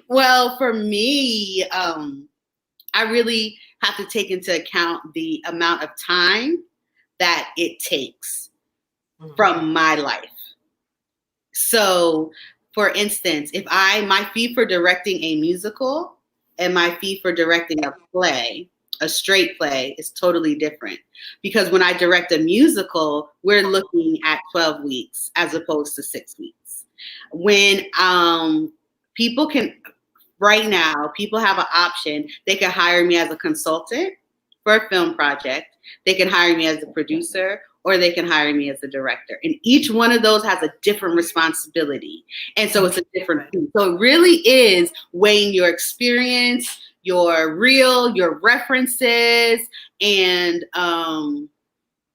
Well, for me, I really have to take into account the amount of time that it takes from my life. So, for instance, if my fee for directing a musical and my fee for directing a play, a straight play, is totally different. Because when I direct a musical, we're looking at 12 weeks as opposed to 6 weeks. When people have an option. They can hire me as a consultant for a film project. They can hire me as a producer, or they can hire me as a director. And each one of those has a different responsibility. And so it's a different fee. So it really is weighing your experience, your reel, your references, and,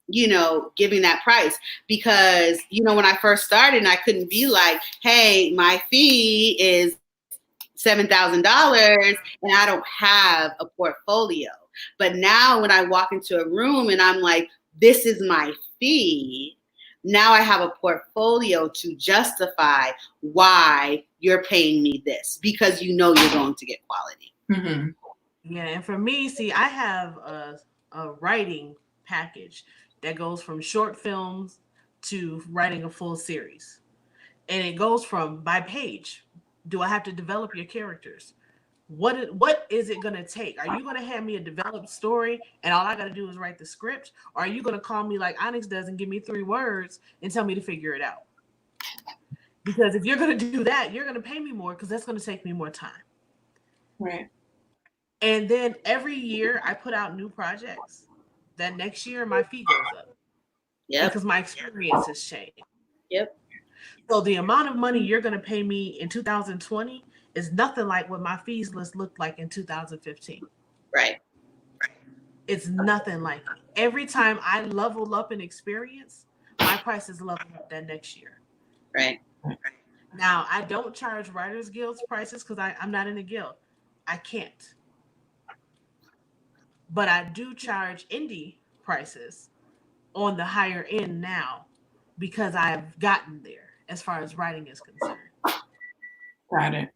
you know, giving that price. Because, you know, when I first started, I couldn't be like, hey, my fee is $7,000 and I don't have a portfolio. But now when I walk into a room and I'm like, this is my fee, now I have a portfolio to justify why you're paying me this, because you know you're going to get quality. Mm-hmm. Yeah, and for me, see, I have a writing package that goes from short films to writing a full series. And it goes from by page. Do I have to develop your characters? What is it going to take? Are you going to hand me a developed story and all I got to do is write the script? Or are you going to call me like Onyx does and give me 3 words and tell me to figure it out? Because if you're going to do that, you're going to pay me more, because that's going to take me more time. Right. And then every year I put out new projects. That next year my fee goes up. Yeah. Because my experience has changed. Yep. So the amount of money you're going to pay me in 2020 is nothing like what my fees list looked like in 2015. Right. It's nothing like it. Every time I level up in experience, my prices level up that next year. Right. Now, I don't charge Writers Guild's prices because I'm not in a guild. I can't. But I do charge indie prices on the higher end now because I've gotten there as far as writing is concerned. Got it.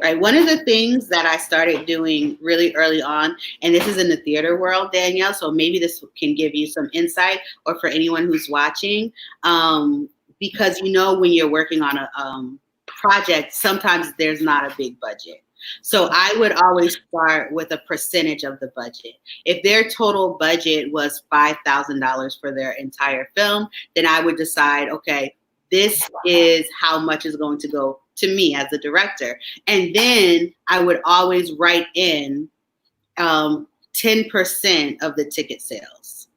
Right. One of the things that I started doing really early on, and this is in the theater world, Danielle, so maybe this can give you some insight, or for anyone who's watching, because, you know, when you're working on a project, sometimes there's not a big budget. So I would always start with a percentage of the budget. If their total budget was $5,000 for their entire film, then I would decide, okay, this is how much is going to go to me as a director. And then I would always write in 10% of the ticket sales.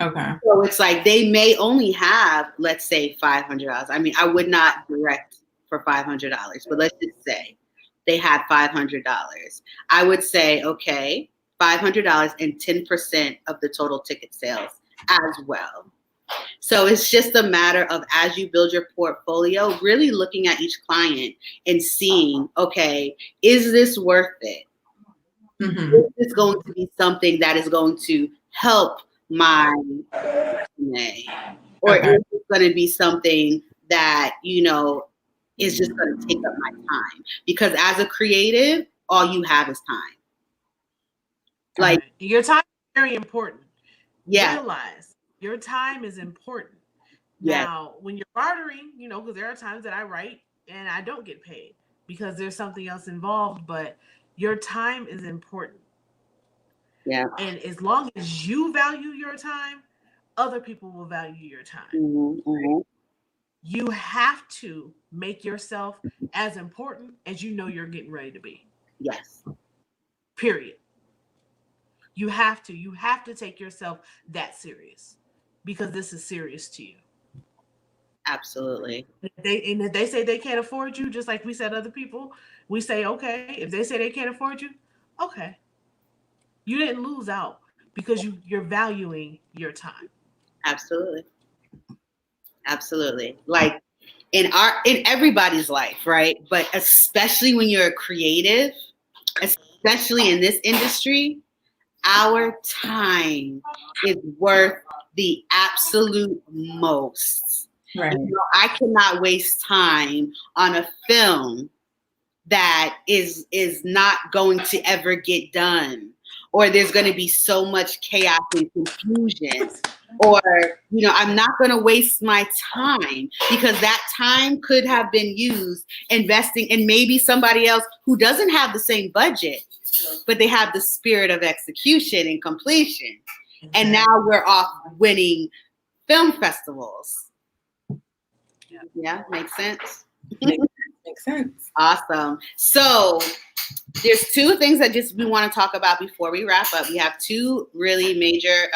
Okay. So it's like they may only have, let's say, $500. I mean, I would not direct for $500, but let's just say they had $500. I would say, okay, $500 and 10% of the total ticket sales as well. So it's just a matter of, as you build your portfolio, really looking at each client and seeing, okay, is this worth it? Mm-hmm. Is this going to be something that is going to help my resume? Or Okay. is it going to be something that, you know, is just going to take up my time? Because as a creative, all you have is time. Like, your time is very important. yeah. Realize your time is important. Yes. Now, when you're bartering, you know, because there are times that I write and I don't get paid because there's something else involved, but your time is important. Yeah. And as long as you value your time, other people will value your time. Mm-hmm, mm-hmm. You have to make yourself as important as you know you're getting ready to be. Yes. Period. You have to take yourself that serious because this is serious to you. Absolutely. If they say they can't afford you, just like we said other people, we say, okay. If they say they can't afford you, okay. You didn't lose out because you're valuing your time. Absolutely. Absolutely. Like in everybody's life, right? But especially when you're a creative, especially in this industry, our time is worth the absolute most. Right. You know, I cannot waste time on a film that is not going to ever get done, or there's going to be so much chaos and confusion, or, you know, I'm not going to waste my time because that time could have been used investing in maybe somebody else who doesn't have the same budget, but they have the spirit of execution and completion. And now we're off winning film festivals. Yeah, makes sense. Makes sense. Awesome. So there's two things that just we want to talk about before we wrap up. We have two really major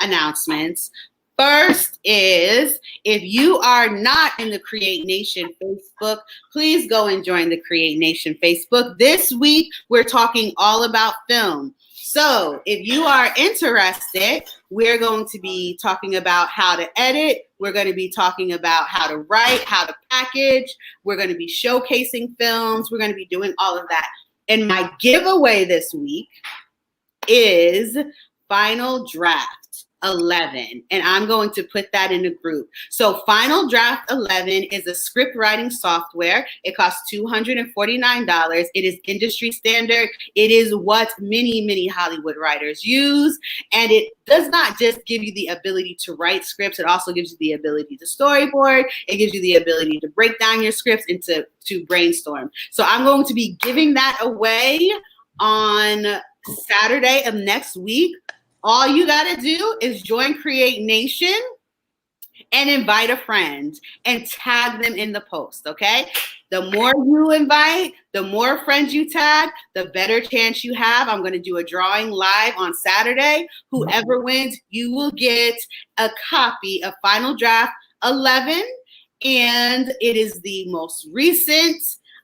announcements. First is, if you are not in the Create Nation Facebook, please go and join the Create Nation Facebook. This week, we're talking all about film. So if you are interested, we're going to be talking about how to edit. We're going to be talking about how to write, how to package. We're going to be showcasing films. We're going to be doing all of that. And my giveaway this week is Final Draft 11, and I'm going to put that in a group. So Final Draft 11 is a script writing software. It costs $249. It is industry standard. It is what many Hollywood writers use, and it does not just give you the ability to write scripts. It also gives you the ability to storyboard. It gives you the ability to break down your scripts and to brainstorm. So I'm going to be giving that away on Saturday of next week. All you got to do is join Create Nation and invite a friend and tag them in the post, okay? The more you invite, the more friends you tag, the better chance you have. I'm going to do a drawing live on Saturday. Whoever wins, you will get a copy of Final Draft 11, and it is the most recent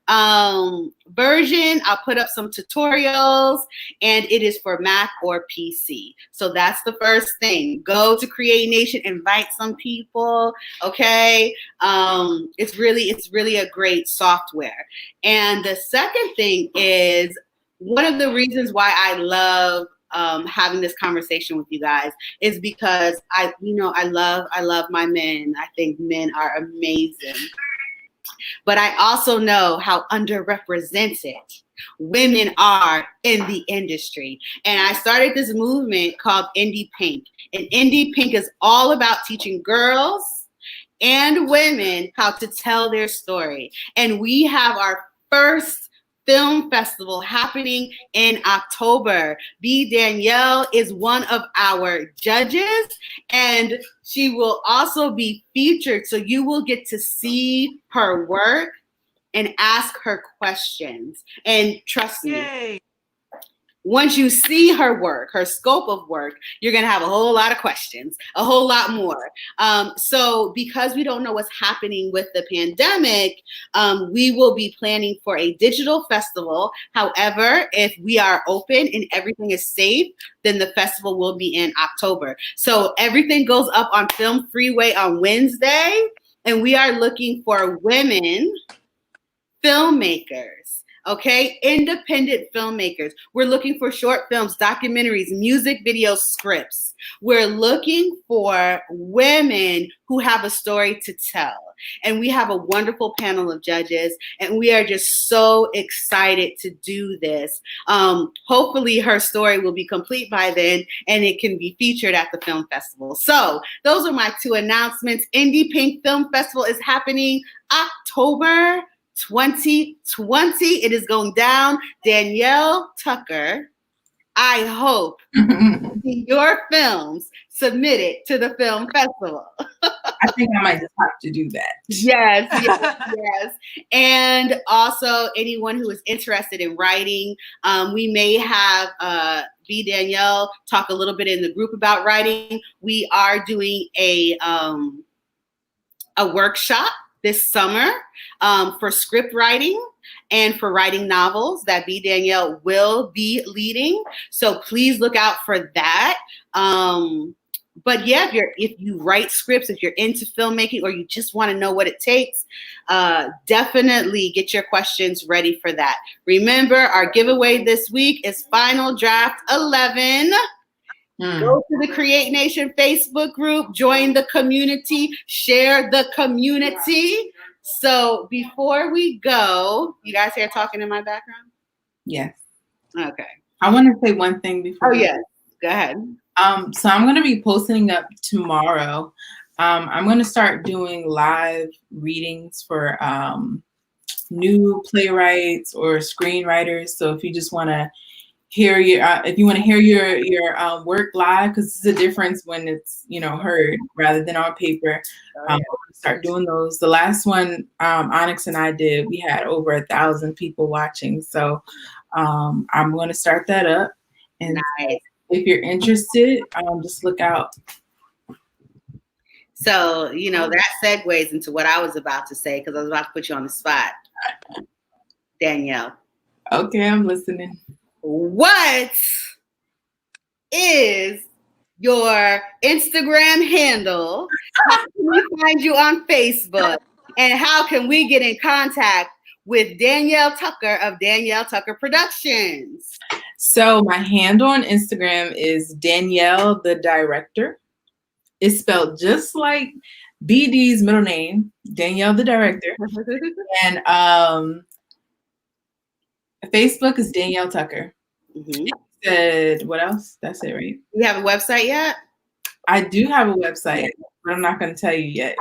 version. I'll put up some tutorials, and it is for Mac or PC. So that's the first thing. Go to Create Nation, invite some people. Okay. It's really a great software. And the second thing is, one of the reasons why I love having this conversation with you guys is because I love my men. I think men are amazing. But I also know how underrepresented women are in the industry. And I started this movement called Indie Pink. And Indie Pink is all about teaching girls and women how to tell their story. And we have our first film festival happening in October. B.Danielle is one of our judges, and she will also be featured. So you will get to see her work and ask her questions. And trust me, once you see her work, her scope of work, you're going to have a whole lot of questions, a whole lot more. So because we don't know what's happening with the pandemic, we will be planning for a digital festival. However, if we are open and everything is safe, then the festival will be in October. So everything goes up on Film Freeway on Wednesday, and we are looking for women filmmakers. Okay, independent filmmakers. We're looking for short films, documentaries, music videos, scripts. We're looking for women who have a story to tell. And we have a wonderful panel of judges, and we are just so excited to do this. Hopefully her story will be complete by then, and it can be featured at the film festival. So those are my 2 announcements. Indie Pink Film Festival is happening October 2020. It is going down. Danielle Tucker, I hope your films submitted to the film festival. I think I might just have to do that. Yes. And also anyone who is interested in writing, we may have B.Danielle talk a little bit in the group about writing. We are doing a workshop this summer for script writing and for writing novels that B.Danielle will be leading. So please look out for that. But yeah, if you write scripts, if you're into filmmaking, or you just want to know what it takes, definitely get your questions ready for that. Remember, our giveaway this week is Final Draft 11. Go to the Create Nation Facebook group, join the community, share the community. So before we go, you guys hear talking in my background? Yes. Okay. I want to say one thing before. Oh, yes. Go ahead. So I'm going to be posting up tomorrow. I'm going to start doing live readings for new playwrights or screenwriters. So if you just want to hear your work live, because it's a difference when it's heard rather than on paper. Start doing those. The last one Onyx and I did, we had over 1,000 people watching. So I'm going to start that up, and nice. If you're interested, just look out. So that segues into what I was about to say, because I was about to put you on the spot, Danielle. Okay, I'm listening. What is your Instagram handle? How can we find you on Facebook? And how can we get in contact with Danielle Tucker of Danielle Tucker Productions? So my handle on Instagram is Danielle the Director. It's spelled just like BD's middle name, Danielle the Director. And Facebook is Danielle Tucker. Mm-hmm. Said what else? That's it, right? You have a website yet? I do have a website, but I'm not going to tell you yet.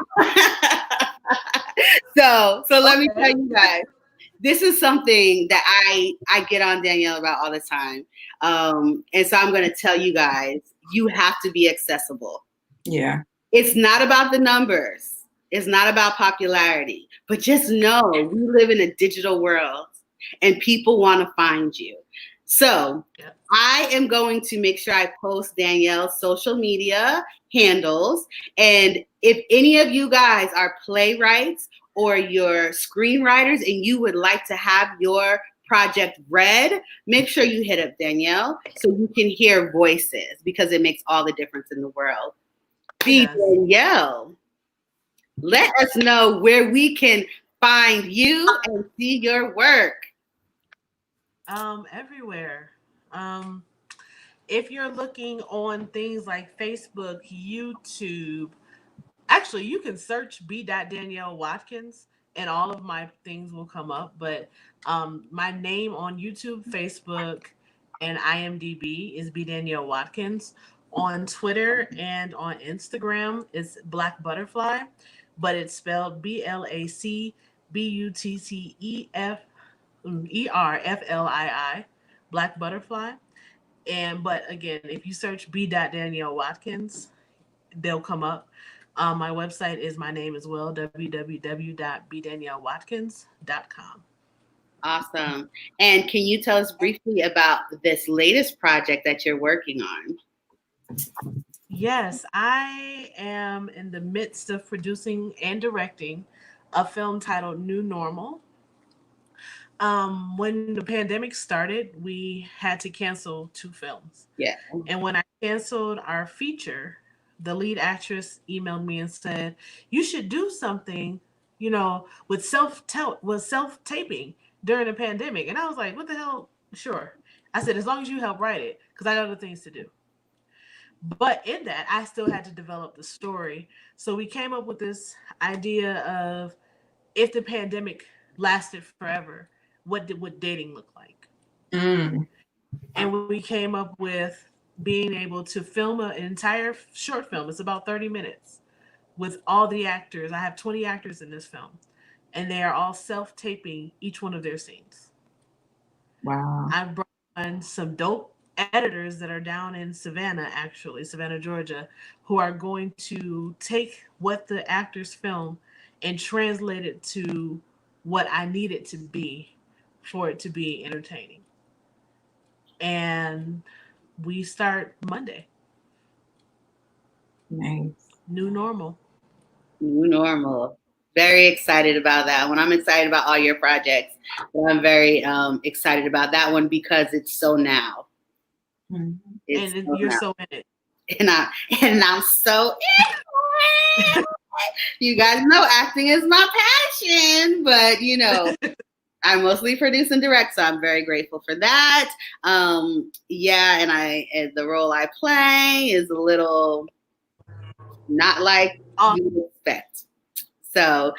So let me tell you guys. This is something that I get on Danielle about all the time. And so I'm going to tell you guys, you have to be accessible. Yeah. It's not about the numbers. It's not about popularity. But just know we live in a digital world and people want to find you. So I am going to make sure I post Danielle's social media handles. And if any of you guys are playwrights or you're screenwriters and you would like to have your project read, make sure you hit up Danielle so you can hear voices, because it makes all the difference in the world. Danielle, let us know where we can find you and see your work. Everywhere. If you're looking on things like Facebook, YouTube, actually you can search B.Danielle Watkins and all of my things will come up. But my name on YouTube, Facebook, and IMDb is B.Danielle Watkins. On Twitter and on Instagram is Black Butterfly, but it's spelled BLACBUTTEFERFLII, Black Butterfly. But again, if you search B.Danielle Watkins, they'll come up. My website is my name as well, www.bdaniellewatkins.com. Awesome. And can you tell us briefly about this latest project that you're working on? Yes, I am in the midst of producing and directing a film titled New Normal. When the pandemic started, we had to cancel 2 films. Yeah. And when I canceled our feature, the lead actress emailed me and said, "You should do something, with self taping during the pandemic." And I was like, "What the hell? Sure." I said, "As long as you help write it, because I got other things to do." But in that, I still had to develop the story. So we came up with this idea of, if the pandemic lasted forever, would dating look like? Mm. And we came up with being able to film an entire short film. It's about 30 minutes with all the actors. I have 20 actors in this film, and they are all self-taping each one of their scenes. Wow. I've brought on some dope editors that are down in Savannah, Georgia, who are going to take what the actors film and translate it to what I need it to be for it to be entertaining. And we start Monday. Nice. New normal. New normal. Very excited about that one. I'm excited about all your projects, but I'm very excited about that one because it's so now. And you're now. so in it. And I'm so in it. You guys know acting is my passion, but I mostly produce and direct, so I'm very grateful for that. And the role I play is a little not like you expect. So,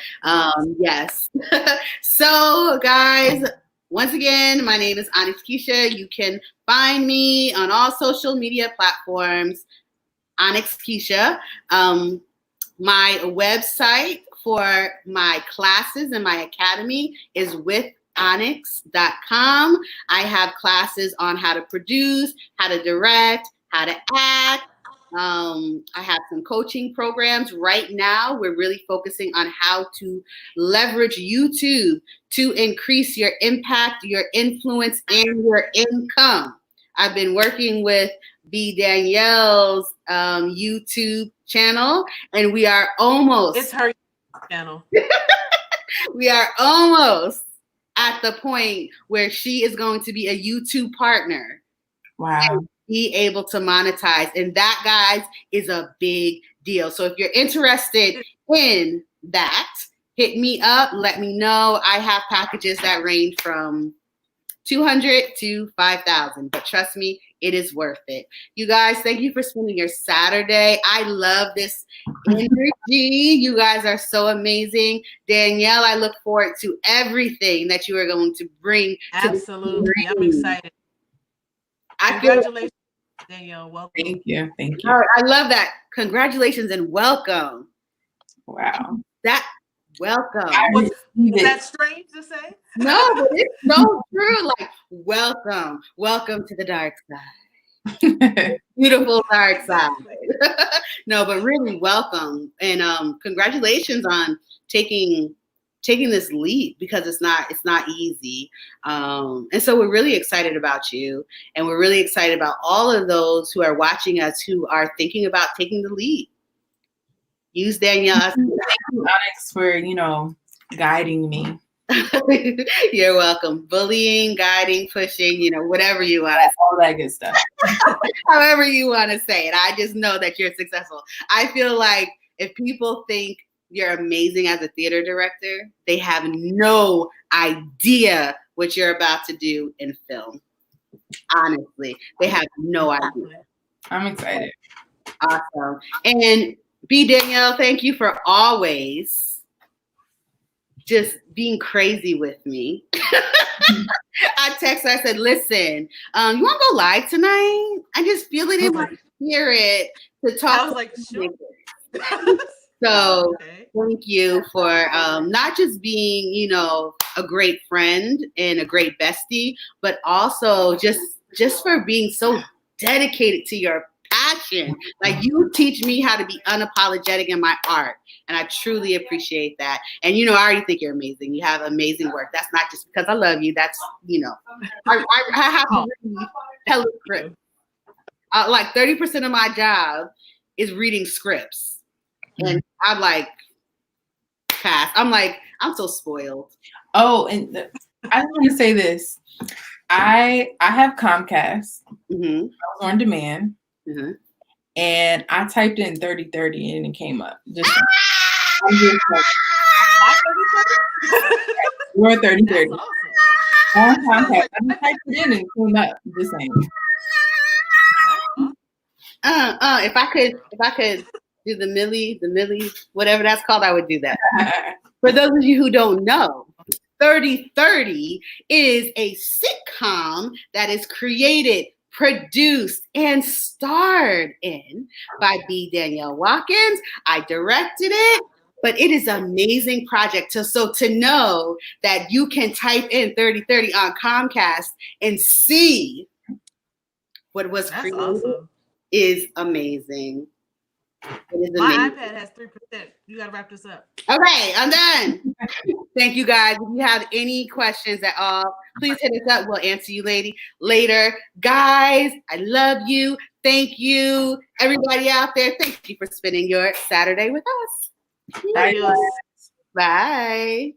yes. So, guys, once again, my name is Onyx Keisha. You can find me on all social media platforms, Onyx Keisha. My website for my classes and my academy is withonyx.com. I have classes on how to produce, how to direct, how to act. I have some coaching programs. Right now, we're really focusing on how to leverage YouTube to increase your impact, your influence, and your income. I've been working with B.Danielle's YouTube channel, and we are almost. It's her channel. We are almost at the point where she is going to be a YouTube partner. Wow. And be able to monetize. And that, guys, is a big deal. So if you're interested in that, hit me up. Let me know. I have packages that range from $200 to $5,000. But trust me, it is worth it. You guys, thank you for spending your Saturday. I love this energy. You guys are so amazing. Danielle, I look forward to everything that you are going to bring. Absolutely. I'm excited. Congratulations, Danielle. Welcome. Thank you. I love that. Congratulations and welcome. Wow. Welcome. Was that strange to say? No, but it's so true. Like, welcome. Welcome to the dark side. Beautiful dark side. No, but really welcome. And congratulations on taking this leap, because it's not easy. And so we're really excited about you, and we're really excited about all of those who are watching us who are thinking about taking the leap. Use Danielle. Thank you, Onyx, for guiding me. You're welcome. Bullying, guiding, pushing, whatever you want to say. All that good stuff. However you want to say it. I just know that you're successful. I feel like if people think you're amazing as a theater director, they have no idea what you're about to do in film. Honestly, they have no idea. I'm excited. Awesome. And B.Danielle, thank you for always just being crazy with me. I texted her, I said, listen, you want to go live tonight? I just feel it in my spirit to talk. I was like, sure. So thank you for not just being, a great friend and a great bestie, but also just for being so dedicated to your passion. Like you teach me how to be unapologetic in my art. And I truly appreciate that. And, you know, I already think you're amazing. You have amazing work. That's not just because I love you. That's, you know, I have to read hella scripts. Like 30% of my job is reading scripts. And I'm like, pass. I'm like, I'm so spoiled. Oh, and I want to say this. I have Comcast. I was on demand. And I typed in 3030 and it came up. Just You're 3030. On Comcast. I typed it in and it came up the same. If I could do the Millie, whatever that's called, I would do that. For those of you who don't know, 3030 is a sitcom that is created, produced, and starred in by B.Danielle Watkins. I directed it, but it is an amazing project. So to know that you can type in 3030 on Comcast and see what was created is amazing. My iPad has 3%. You got to wrap this up. Okay, I'm done. Thank you, guys. If you have any questions at all, please hit us up. We'll answer you later. Guys, I love you. Thank you. Everybody out there, thank you for spending your Saturday with us. Bye. Bye.